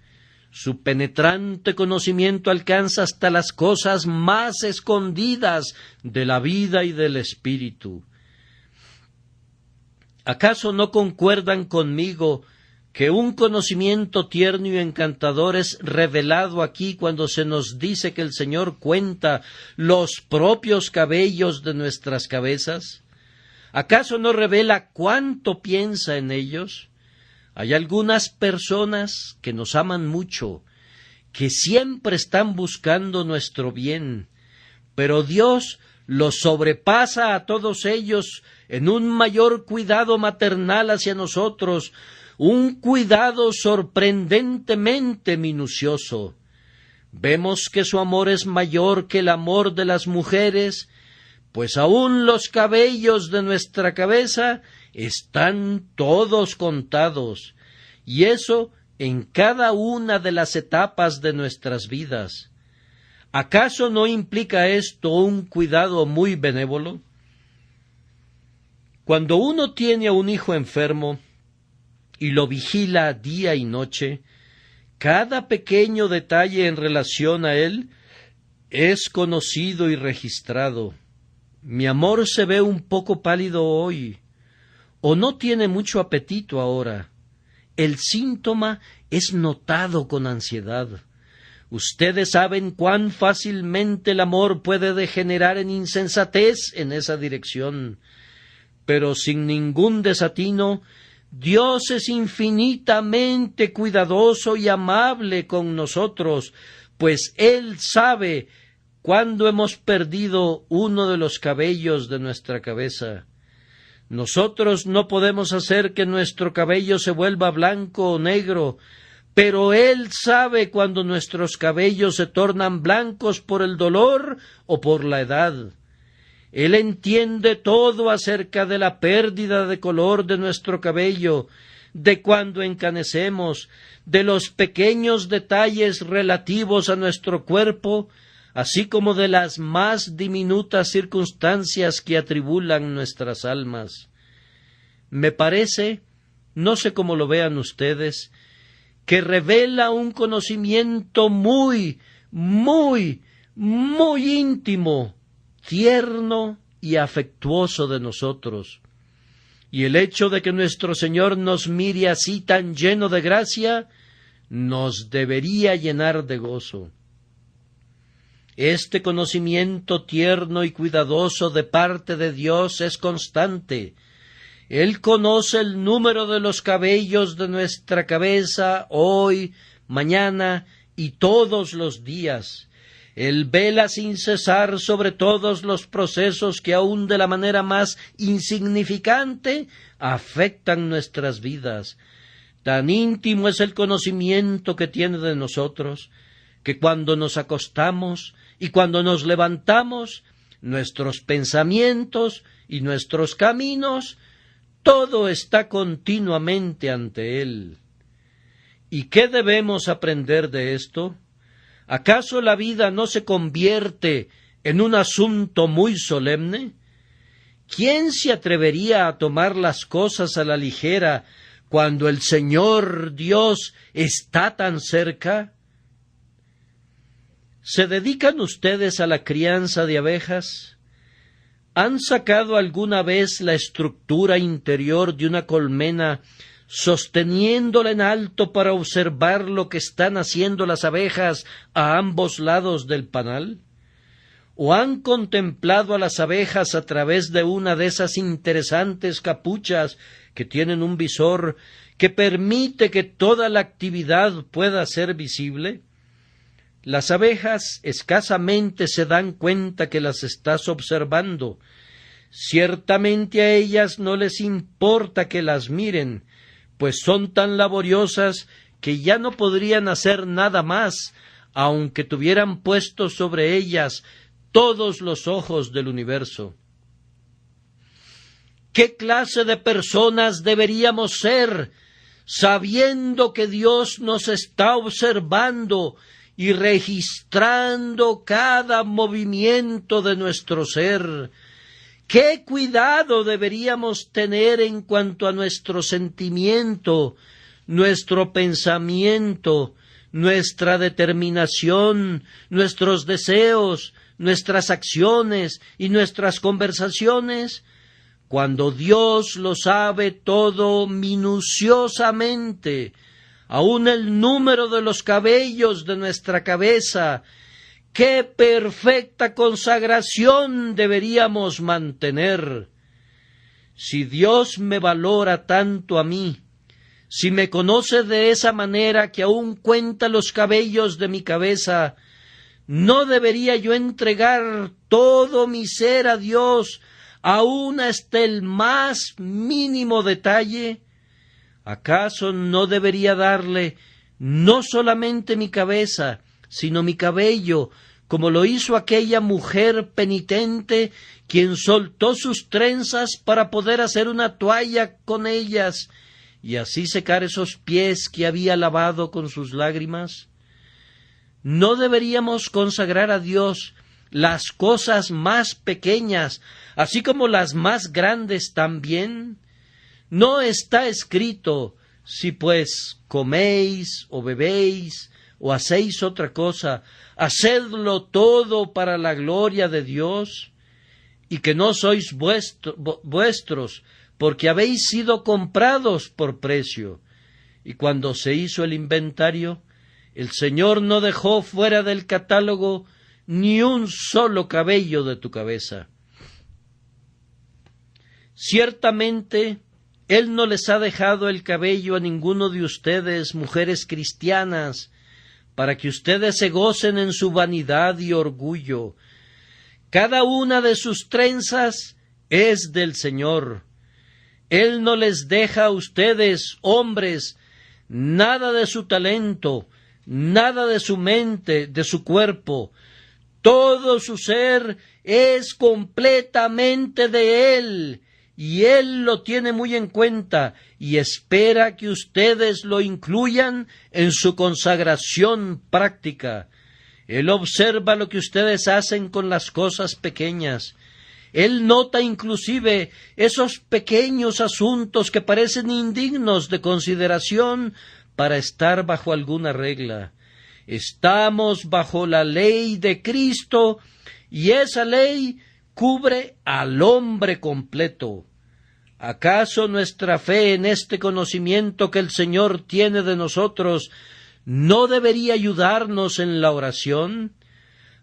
Su penetrante conocimiento alcanza hasta las cosas más escondidas de la vida y del espíritu. ¿Acaso no concuerdan conmigo que un conocimiento tierno y encantador es revelado aquí cuando se nos dice que el Señor cuenta los propios cabellos de nuestras cabezas? ¿Acaso no revela cuánto piensa en ellos? Hay algunas personas que nos aman mucho, que siempre están buscando nuestro bien, pero Dios los sobrepasa a todos ellos en un mayor cuidado maternal hacia nosotros, un cuidado sorprendentemente minucioso. Vemos que su amor es mayor que el amor de las mujeres, pues aún los cabellos de nuestra cabeza están todos contados, y eso en cada una de las etapas de nuestras vidas. ¿Acaso no implica esto un cuidado muy benévolo? Cuando uno tiene a un hijo enfermo y lo vigila día y noche, cada pequeño detalle en relación a él es conocido y registrado. Mi amor se ve un poco pálido hoy, o no tiene mucho apetito ahora. El síntoma es notado con ansiedad. Ustedes saben cuán fácilmente el amor puede degenerar en insensatez en esa dirección. Pero sin ningún desatino, Dios es infinitamente cuidadoso y amable con nosotros, pues Él sabe cuándo hemos perdido uno de los cabellos de nuestra cabeza. Nosotros no podemos hacer que nuestro cabello se vuelva blanco o negro, pero Él sabe cuando nuestros cabellos se tornan blancos por el dolor o por la edad. Él entiende todo acerca de la pérdida de color de nuestro cabello, de cuando encanecemos, de los pequeños detalles relativos a nuestro cuerpo, así como de las más diminutas circunstancias que atribulan nuestras almas. Me parece, no sé cómo lo vean ustedes, que revela un conocimiento muy íntimo, tierno y afectuoso de nosotros. Y el hecho de que nuestro Señor nos mire así tan lleno de gracia, nos debería llenar de gozo. Este conocimiento tierno y cuidadoso de parte de Dios es constante. Él conoce el número de los cabellos de nuestra cabeza hoy, mañana y todos los días. Él vela sin cesar sobre todos los procesos que aun de la manera más insignificante afectan nuestras vidas. Tan íntimo es el conocimiento que tiene de nosotros, que cuando nos acostamos y cuando nos levantamos, nuestros pensamientos y nuestros caminos, todo está continuamente ante Él. ¿Y qué debemos aprender de esto? ¿Acaso la vida no se convierte en un asunto muy solemne? ¿Quién se atrevería a tomar las cosas a la ligera cuando el Señor Dios está tan cerca? ¿Se dedican ustedes a la crianza de abejas? ¿Han sacado alguna vez la estructura interior de una colmena sosteniéndola en alto para observar lo que están haciendo las abejas a ambos lados del panal? ¿O han contemplado a las abejas a través de una de esas interesantes capuchas que tienen un visor que permite que toda la actividad pueda ser visible? Las abejas escasamente se dan cuenta que las estás observando. Ciertamente a ellas no les importa que las miren, pues son tan laboriosas que ya no podrían hacer nada más, aunque tuvieran puestos sobre ellas todos los ojos del universo. ¿Qué clase de personas deberíamos ser, sabiendo que Dios nos está observando y registrando cada movimiento de nuestro ser? ¿Qué cuidado deberíamos tener en cuanto a nuestro sentimiento, nuestro pensamiento, nuestra determinación, nuestros deseos, nuestras acciones y nuestras conversaciones, cuando Dios lo sabe todo minuciosamente, aun el número de los cabellos de nuestra cabeza? ¡Qué perfecta consagración deberíamos mantener! Si Dios me valora tanto a mí, si me conoce de esa manera que aún cuenta los cabellos de mi cabeza, ¿no debería yo entregar todo mi ser a Dios, aún hasta el más mínimo detalle? ¿Acaso no debería darle no solamente mi cabeza, sino mi cabello, como lo hizo aquella mujer penitente, quien soltó sus trenzas para poder hacer una toalla con ellas y así secar esos pies que había lavado con sus lágrimas? ¿No deberíamos consagrar a Dios las cosas más pequeñas, así como las más grandes también? ¿No está escrito: si pues coméis o bebéis o hacéis otra cosa, hacedlo todo para la gloria de Dios? Y que no sois vuestros, porque habéis sido comprados por precio. y cuando se hizo el inventario, el Señor no dejó fuera del catálogo ni un solo cabello de tu cabeza. Ciertamente, Él no les ha dejado el cabello a ninguno de ustedes, mujeres cristianas, para que ustedes se gocen en su vanidad y orgullo. Cada una de sus trenzas es del Señor. Él no les deja a ustedes, hombres, nada de su talento, nada de su mente, de su cuerpo. Todo su ser es completamente de Él, y Él lo tiene muy en cuenta y espera que ustedes lo incluyan en su consagración práctica. Él observa lo que ustedes hacen con las cosas pequeñas. Él nota inclusive esos pequeños asuntos que parecen indignos de consideración para estar bajo alguna regla. Estamos bajo la ley de Cristo y esa ley cubre al hombre completo. ¿Acaso nuestra fe en este conocimiento que el Señor tiene de nosotros no debería ayudarnos en la oración?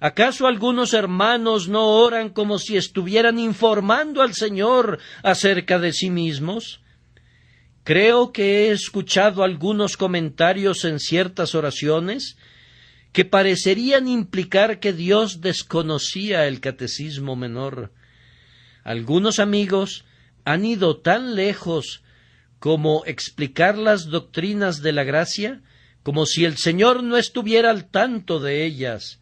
¿Acaso algunos hermanos no oran como si estuvieran informando al Señor acerca de sí mismos? Creo que he escuchado algunos comentarios en ciertas oraciones que parecerían implicar que Dios desconocía el catecismo menor. Algunos amigos han ido tan lejos como explicar las doctrinas de la gracia, como si el Señor no estuviera al tanto de ellas.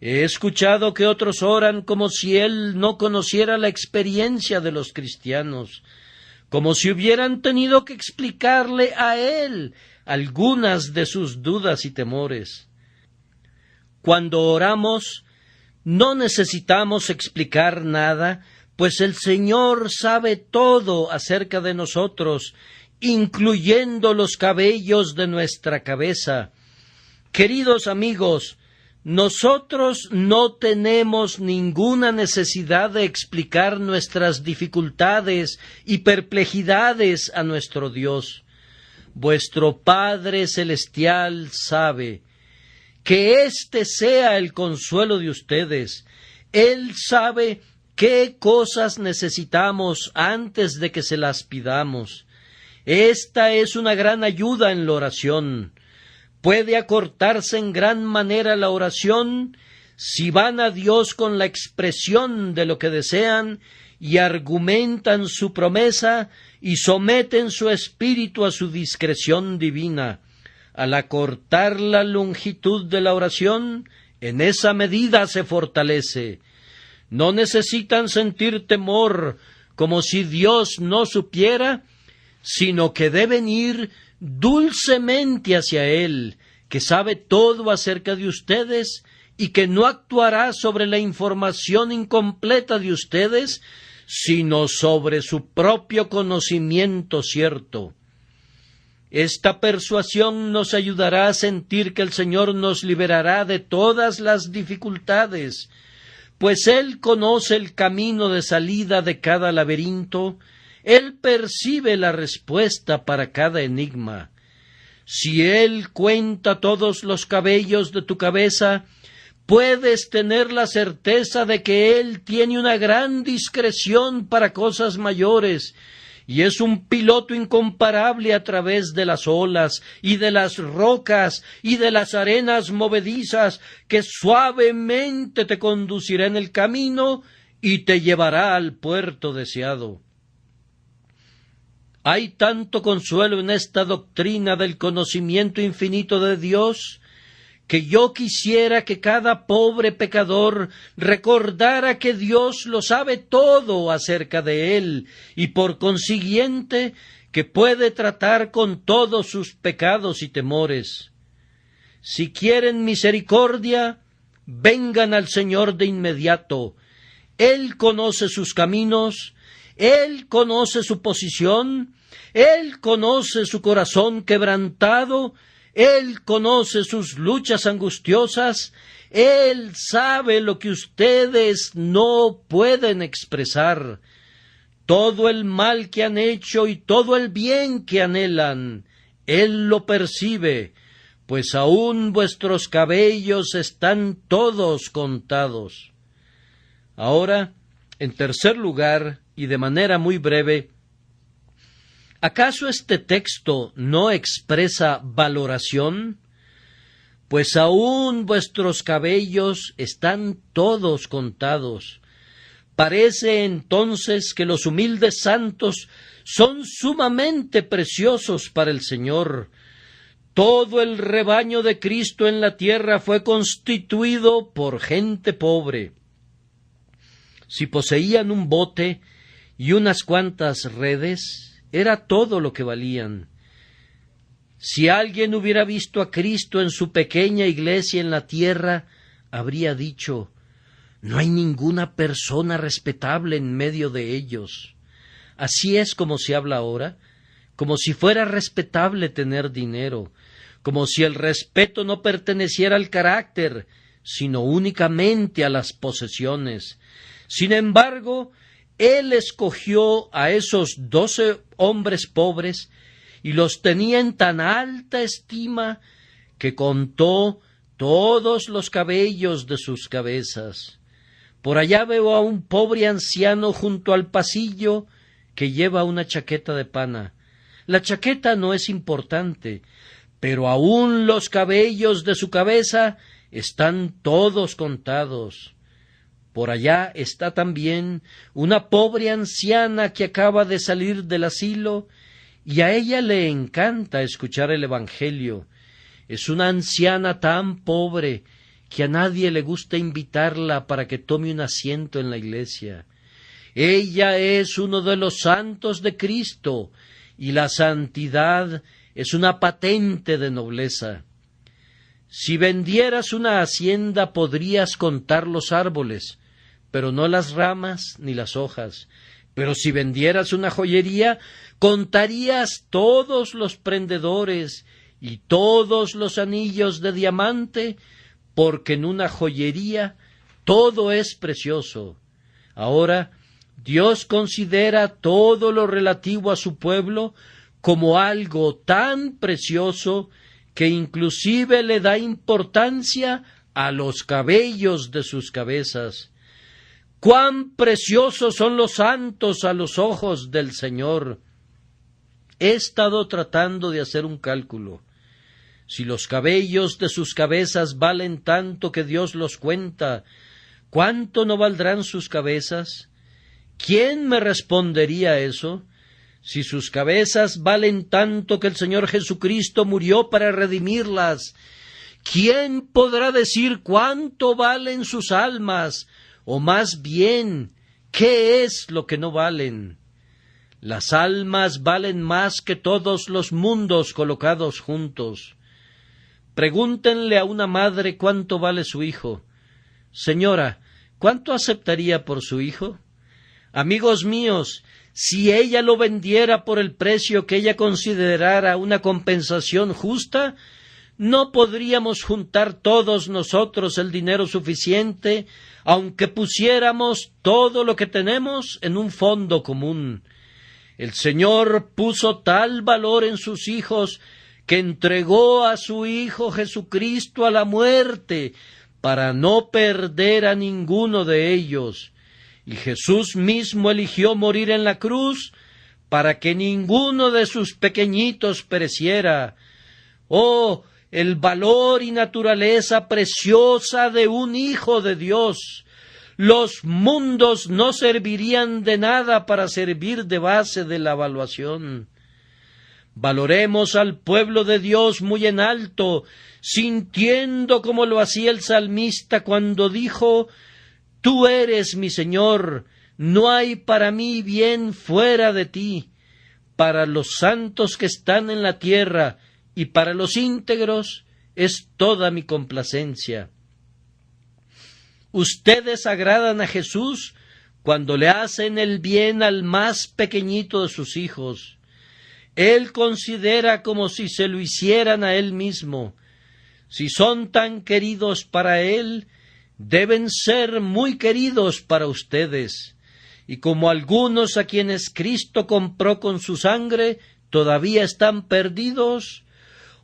He escuchado que otros oran como si Él no conociera la experiencia de los cristianos, como si hubieran tenido que explicarle a Él algunas de sus dudas y temores. Cuando oramos, no necesitamos explicar nada, pues el Señor sabe todo acerca de nosotros, incluyendo los cabellos de nuestra cabeza. Queridos amigos, nosotros no tenemos ninguna necesidad de explicar nuestras dificultades y perplejidades a nuestro Dios. Vuestro Padre Celestial sabe que este sea el consuelo de ustedes. Él sabe qué cosas necesitamos antes de que se las pidamos. Esta es una gran ayuda en la oración. Puede acortarse en gran manera la oración si van a Dios con la expresión de lo que desean y argumentan su promesa y someten su espíritu a su discreción divina. Al acortar la longitud de la oración, en esa medida se fortalece. No necesitan sentir temor como si Dios no supiera, sino que deben ir dulcemente hacia Él, que sabe todo acerca de ustedes y que no actuará sobre la información incompleta de ustedes, sino sobre su propio conocimiento cierto. Esta persuasión nos ayudará a sentir que el Señor nos liberará de todas las dificultades, pues Él conoce el camino de salida de cada laberinto. Él percibe la respuesta para cada enigma. Si Él cuenta todos los cabellos de tu cabeza, puedes tener la certeza de que Él tiene una gran discreción para cosas mayores, y es un piloto incomparable a través de las olas, y de las rocas, y de las arenas movedizas, que suavemente te conducirá en el camino y te llevará al puerto deseado. Hay tanto consuelo en esta doctrina del conocimiento infinito de Dios, que yo quisiera que cada pobre pecador recordara que Dios lo sabe todo acerca de él, y por consiguiente que puede tratar con todos sus pecados y temores. Si quieren misericordia, vengan al Señor de inmediato. Él conoce sus caminos, Él conoce su posición, Él conoce su corazón quebrantado, Él conoce sus luchas angustiosas, Él sabe lo que ustedes no pueden expresar. Todo el mal que han hecho y todo el bien que anhelan, Él lo percibe, pues aún vuestros cabellos están todos contados. Ahora, en tercer lugar, y de manera muy breve, ¿acaso este texto no expresa valoración? Pues aún vuestros cabellos están todos contados. Parece entonces que los humildes santos son sumamente preciosos para el Señor. Todo el rebaño de Cristo en la tierra fue constituido por gente pobre. Si poseían un bote y unas cuantas redes, era todo lo que valían. Si alguien hubiera visto a Cristo en su pequeña iglesia en la tierra, habría dicho: no hay ninguna persona respetable en medio de ellos. Así es como se habla ahora, como si fuera respetable tener dinero, como si el respeto no perteneciera al carácter, sino únicamente a las posesiones. Sin embargo, Él escogió a esos 12 hombres pobres y los tenía en tan alta estima que contó todos los cabellos de sus cabezas. Por allá veo a un pobre anciano junto al pasillo que lleva una chaqueta de pana. La chaqueta no es importante, pero aún los cabellos de su cabeza están todos contados. Por allá está también una pobre anciana que acaba de salir del asilo y a ella le encanta escuchar el Evangelio. Es una anciana tan pobre que a nadie le gusta invitarla para que tome un asiento en la iglesia. Ella es uno de los santos de Cristo y la santidad es una patente de nobleza. Si vendieras una hacienda podrías contar los árboles, pero no las ramas ni las hojas. Pero si vendieras una joyería, contarías todos los prendedores y todos los anillos de diamante, porque en una joyería todo es precioso. Ahora, Dios considera todo lo relativo a su pueblo como algo tan precioso que inclusive le da importancia a los cabellos de sus cabezas. ¡Cuán preciosos son los santos a los ojos del Señor! He estado tratando de hacer un cálculo. Si los cabellos de sus cabezas valen tanto que Dios los cuenta, ¿cuánto no valdrán sus cabezas? ¿Quién me respondería eso? Si sus cabezas valen tanto que el Señor Jesucristo murió para redimirlas, ¿quién podrá decir cuánto valen sus almas? O más bien, ¿qué es lo que no valen? Las almas valen más que todos los mundos colocados juntos. Pregúntenle a una madre cuánto vale su hijo. Señora, ¿cuánto aceptaría por su hijo? Amigos míos, si ella lo vendiera por el precio que ella considerara una compensación justa, no podríamos juntar todos nosotros el dinero suficiente, aunque pusiéramos todo lo que tenemos en un fondo común. El Señor puso tal valor en sus hijos que entregó a su Hijo Jesucristo a la muerte para no perder a ninguno de ellos. Y Jesús mismo eligió morir en la cruz para que ninguno de sus pequeñitos pereciera. ¡Oh, el valor y naturaleza preciosa de un Hijo de Dios! Los mundos no servirían de nada para servir de base de la evaluación. Valoremos al pueblo de Dios muy en alto, sintiendo como lo hacía el salmista cuando dijo: Tú eres mi Señor, no hay para mí bien fuera de ti. Para los santos que están en la tierra y para los íntegros es toda mi complacencia. Ustedes agradan a Jesús cuando le hacen el bien al más pequeñito de sus hijos. Él considera como si se lo hicieran a Él mismo. Si son tan queridos para Él, deben ser muy queridos para ustedes. Y como algunos a quienes Cristo compró con su sangre, todavía están perdidos?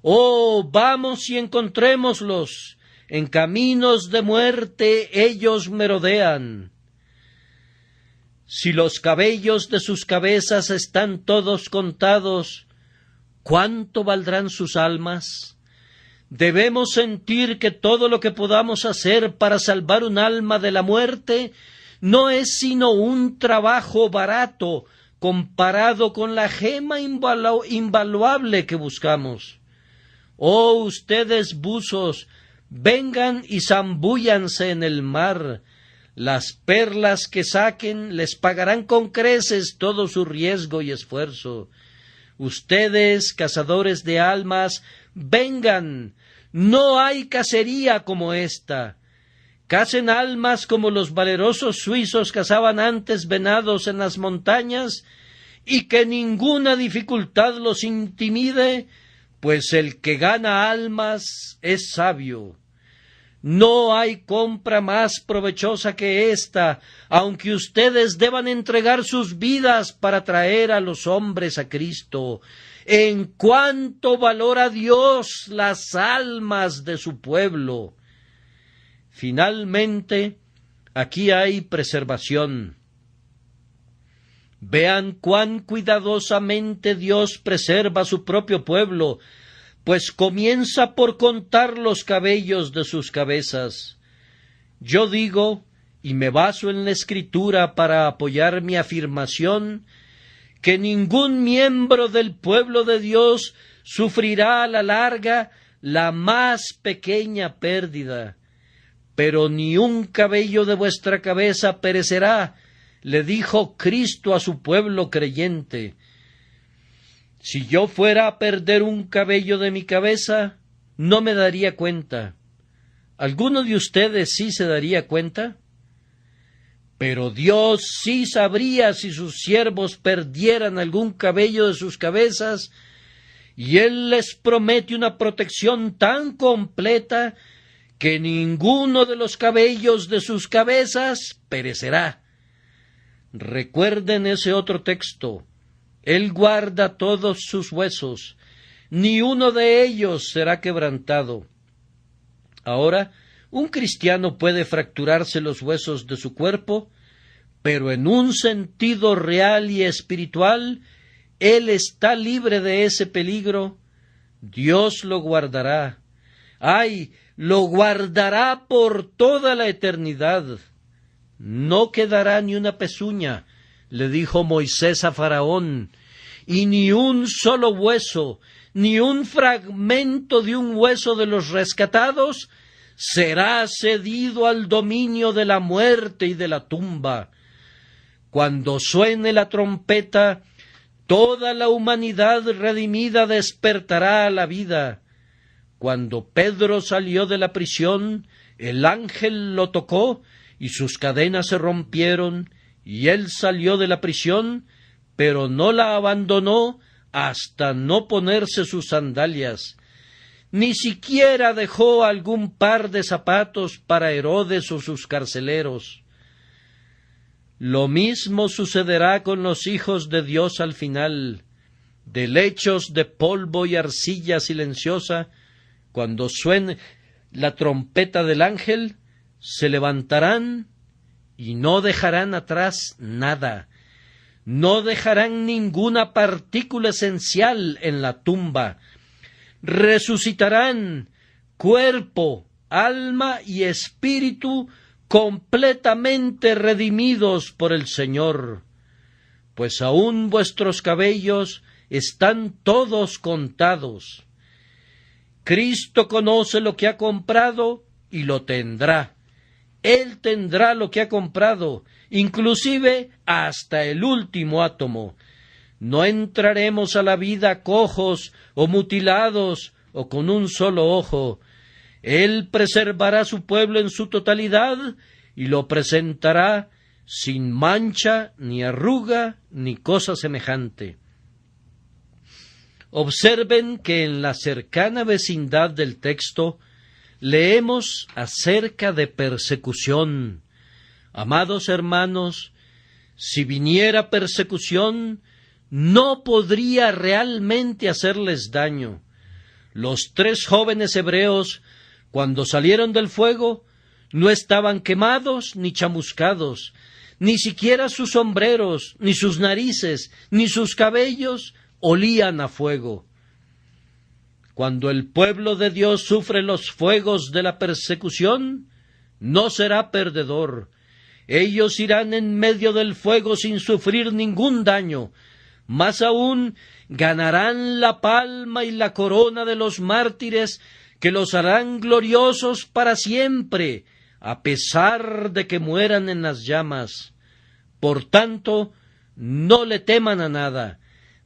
¡Oh, vamos y encontrémoslos! En caminos de muerte ellos merodean. Si los cabellos de sus cabezas están todos contados, ¿cuánto valdrán sus almas? Debemos sentir que todo lo que podamos hacer para salvar un alma de la muerte no es sino un trabajo barato comparado con la gema invaluable que buscamos. Oh, ustedes buzos, vengan y zambúllanse en el mar. Las perlas que saquen les pagarán con creces todo su riesgo y esfuerzo. Ustedes, cazadores de almas, vengan. No hay cacería como esta. Cacen almas como los valerosos suizos cazaban antes venados en las montañas, y que ninguna dificultad los intimide, pues el que gana almas es sabio. No hay compra más provechosa que esta, aunque ustedes deban entregar sus vidas para traer a los hombres a Cristo. En cuanto valora Dios las almas de su pueblo. Finalmente, aquí hay preservación. Vean cuán cuidadosamente Dios preserva a su propio pueblo, pues comienza por contar los cabellos de sus cabezas. Yo digo, y me baso en la Escritura para apoyar mi afirmación, que ningún miembro del pueblo de Dios sufrirá a la larga la más pequeña pérdida. Pero ni un cabello de vuestra cabeza perecerá, le dijo Cristo a su pueblo creyente. Si yo fuera a perder un cabello de mi cabeza, no me daría cuenta. ¿Alguno de ustedes sí se daría cuenta? Pero Dios sí sabría si sus siervos perdieran algún cabello de sus cabezas, y Él les promete una protección tan completa que ninguno de los cabellos de sus cabezas perecerá. Recuerden ese otro texto. Él guarda todos sus huesos, ni uno de ellos será quebrantado. Ahora, un cristiano puede fracturarse los huesos de su cuerpo, pero en un sentido real y espiritual, él está libre de ese peligro. Dios lo guardará. ¡Ay! Lo guardará por toda la eternidad. No quedará ni una pezuña, le dijo Moisés a Faraón, y ni un solo hueso, ni un fragmento de un hueso de los rescatados será cedido al dominio de la muerte y de la tumba. Cuando suene la trompeta, toda la humanidad redimida despertará a la vida. Cuando Pedro salió de la prisión, el ángel lo tocó y sus cadenas se rompieron, y él salió de la prisión, pero no la abandonó hasta no ponerse sus sandalias. Ni siquiera dejó algún par de zapatos para Herodes o sus carceleros. Lo mismo sucederá con los hijos de Dios al final. De lechos de polvo y arcilla silenciosa, cuando suene la trompeta del ángel, se levantarán y no dejarán atrás nada. No dejarán ninguna partícula esencial en la tumba. Resucitarán cuerpo, alma y espíritu completamente redimidos por el Señor. Pues aún vuestros cabellos están todos contados. Cristo conoce lo que ha comprado y lo tendrá. Él tendrá lo que ha comprado, inclusive hasta el último átomo. No entraremos a la vida cojos o mutilados o con un solo ojo. Él preservará su pueblo en su totalidad y lo presentará sin mancha, ni arruga, ni cosa semejante. Observen que en la cercana vecindad del texto leemos acerca de persecución. Amados hermanos, si viniera persecución, no podría realmente hacerles daño. Los 3 jóvenes hebreos, cuando salieron del fuego, no estaban quemados ni chamuscados, ni siquiera sus sombreros, ni sus narices, ni sus cabellos olían a fuego. Cuando el pueblo de Dios sufre los fuegos de la persecución, no será perdedor. Ellos irán en medio del fuego sin sufrir ningún daño. Más aún, ganarán la palma y la corona de los mártires, que los harán gloriosos para siempre, a pesar de que mueran en las llamas. Por tanto, no le teman a nada.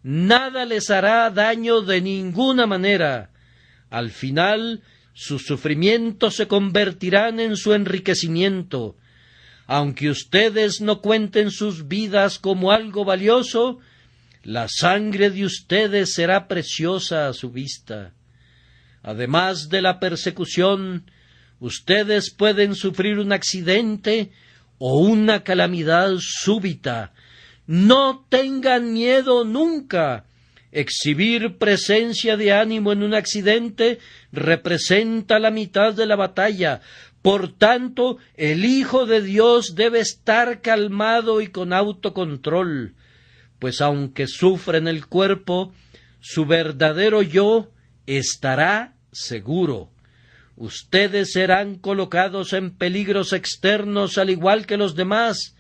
Nada les hará daño de ninguna manera. Al final, sus sufrimientos se convertirán en su enriquecimiento. Aunque ustedes no cuenten sus vidas como algo valioso, la sangre de ustedes será preciosa a su vista. Además de la persecución, ustedes pueden sufrir un accidente o una calamidad súbita. No tengan miedo nunca. Exhibir presencia de ánimo en un accidente representa la mitad de la batalla. Por tanto, el Hijo de Dios debe estar calmado y con autocontrol, pues aunque sufra en el cuerpo, su verdadero yo estará seguro. Ustedes serán colocados en peligros externos al igual que los demás,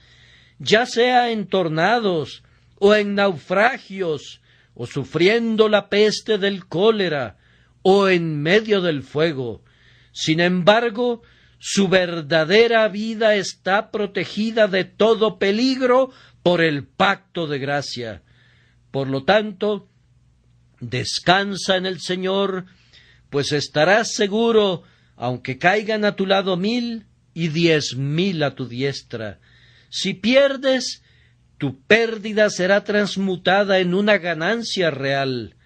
ya sea en tornados, o en naufragios, o sufriendo la peste del cólera, o en medio del fuego. Sin embargo, su verdadera vida está protegida de todo peligro por el pacto de gracia. Por lo tanto, descansa en el Señor, pues estarás seguro, aunque caigan a tu lado 1000 y 10,000 a tu diestra. Si pierdes, tu pérdida será transmutada en una ganancia real.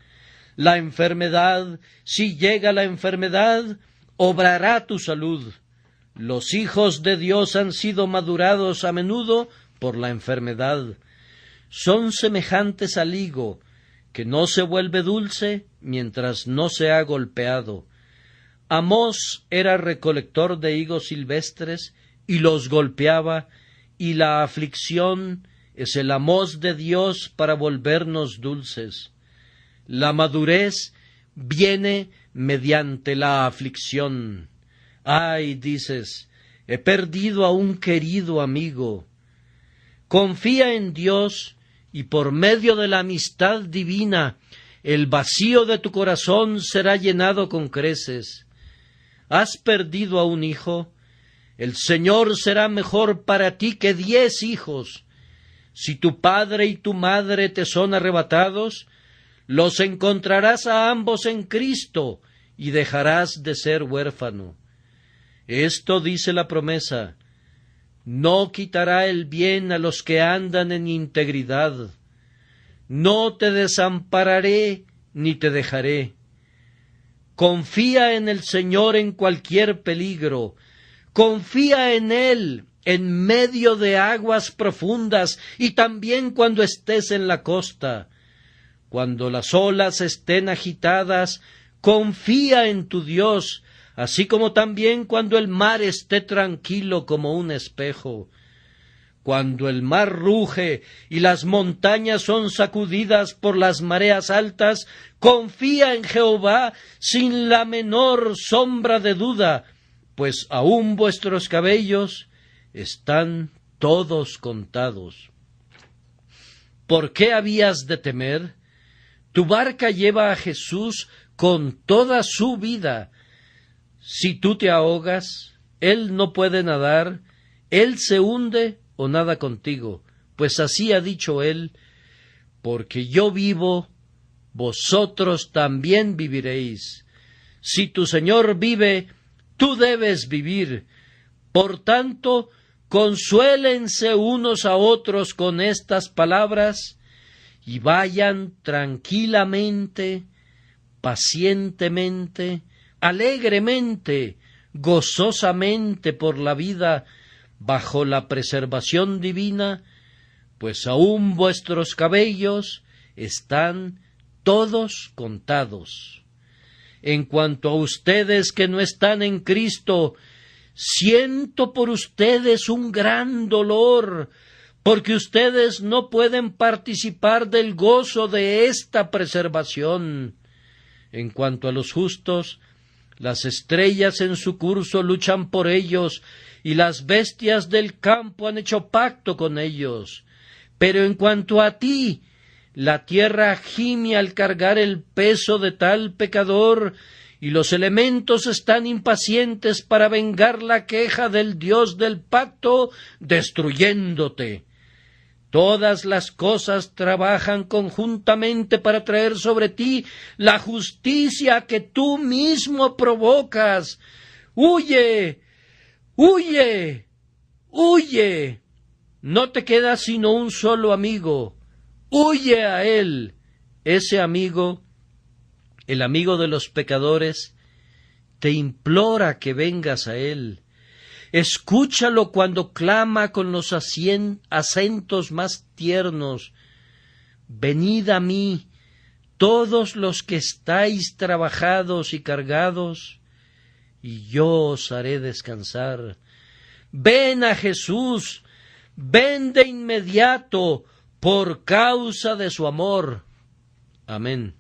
La enfermedad, si llega la enfermedad, obrará tu salud. Los hijos de Dios han sido madurados a menudo por la enfermedad. Son semejantes al higo, que no se vuelve dulce mientras no se ha golpeado. Amós era recolector de higos silvestres y los golpeaba, y la aflicción es el Amós de Dios para volvernos dulces. La madurez viene mediante la aflicción. Ay, dices, he perdido a un querido amigo. Confía en Dios y por medio de la amistad divina el vacío de tu corazón será llenado con creces. ¿Has perdido a un hijo? El Señor será mejor para ti que 10 hijos. Si tu padre y tu madre te son arrebatados, los encontrarás a ambos en Cristo y dejarás de ser huérfano. Esto dice la promesa: no quitará el bien a los que andan en integridad. No te desampararé ni te dejaré. Confía en el Señor en cualquier peligro. Confía en Él en medio de aguas profundas y también cuando estés en la costa. Cuando las olas estén agitadas, confía en tu Dios, así como también cuando el mar esté tranquilo como un espejo. Cuando el mar ruge y las montañas son sacudidas por las mareas altas, confía en Jehová sin la menor sombra de duda, pues aún vuestros cabellos están todos contados. ¿Por qué habías de temer? Tu barca lleva a Jesús con toda su vida. Si tú te ahogas, Él no puede nadar, Él se hunde o nada contigo, pues así ha dicho Él: porque yo vivo, vosotros también viviréis. Si tu Señor vive, tú debes vivir. Por tanto, consuélense unos a otros con estas palabras y vayan tranquilamente, pacientemente, alegremente, gozosamente por la vida bajo la preservación divina, pues aún vuestros cabellos están todos contados. En cuanto a ustedes que no están en Cristo, siento por ustedes un gran dolor, porque ustedes no pueden participar del gozo de esta preservación. En cuanto a los justos, las estrellas en su curso luchan por ellos, y las bestias del campo han hecho pacto con ellos. Pero en cuanto a ti, la tierra gime al cargar el peso de tal pecador, y los elementos están impacientes para vengar la queja del Dios del pacto, destruyéndote. Todas las cosas trabajan conjuntamente para traer sobre ti la justicia que tú mismo provocas. ¡Huye! ¡Huye! ¡Huye! No te queda sino un solo amigo. ¡Huye a él! Ese amigo, el amigo de los pecadores, te implora que vengas a él. Escúchalo cuando clama con los acentos más tiernos. Venid a mí, todos los que estáis trabajados y cargados, y yo os haré descansar. Ven a Jesús, ven de inmediato, por causa de su amor. Amén.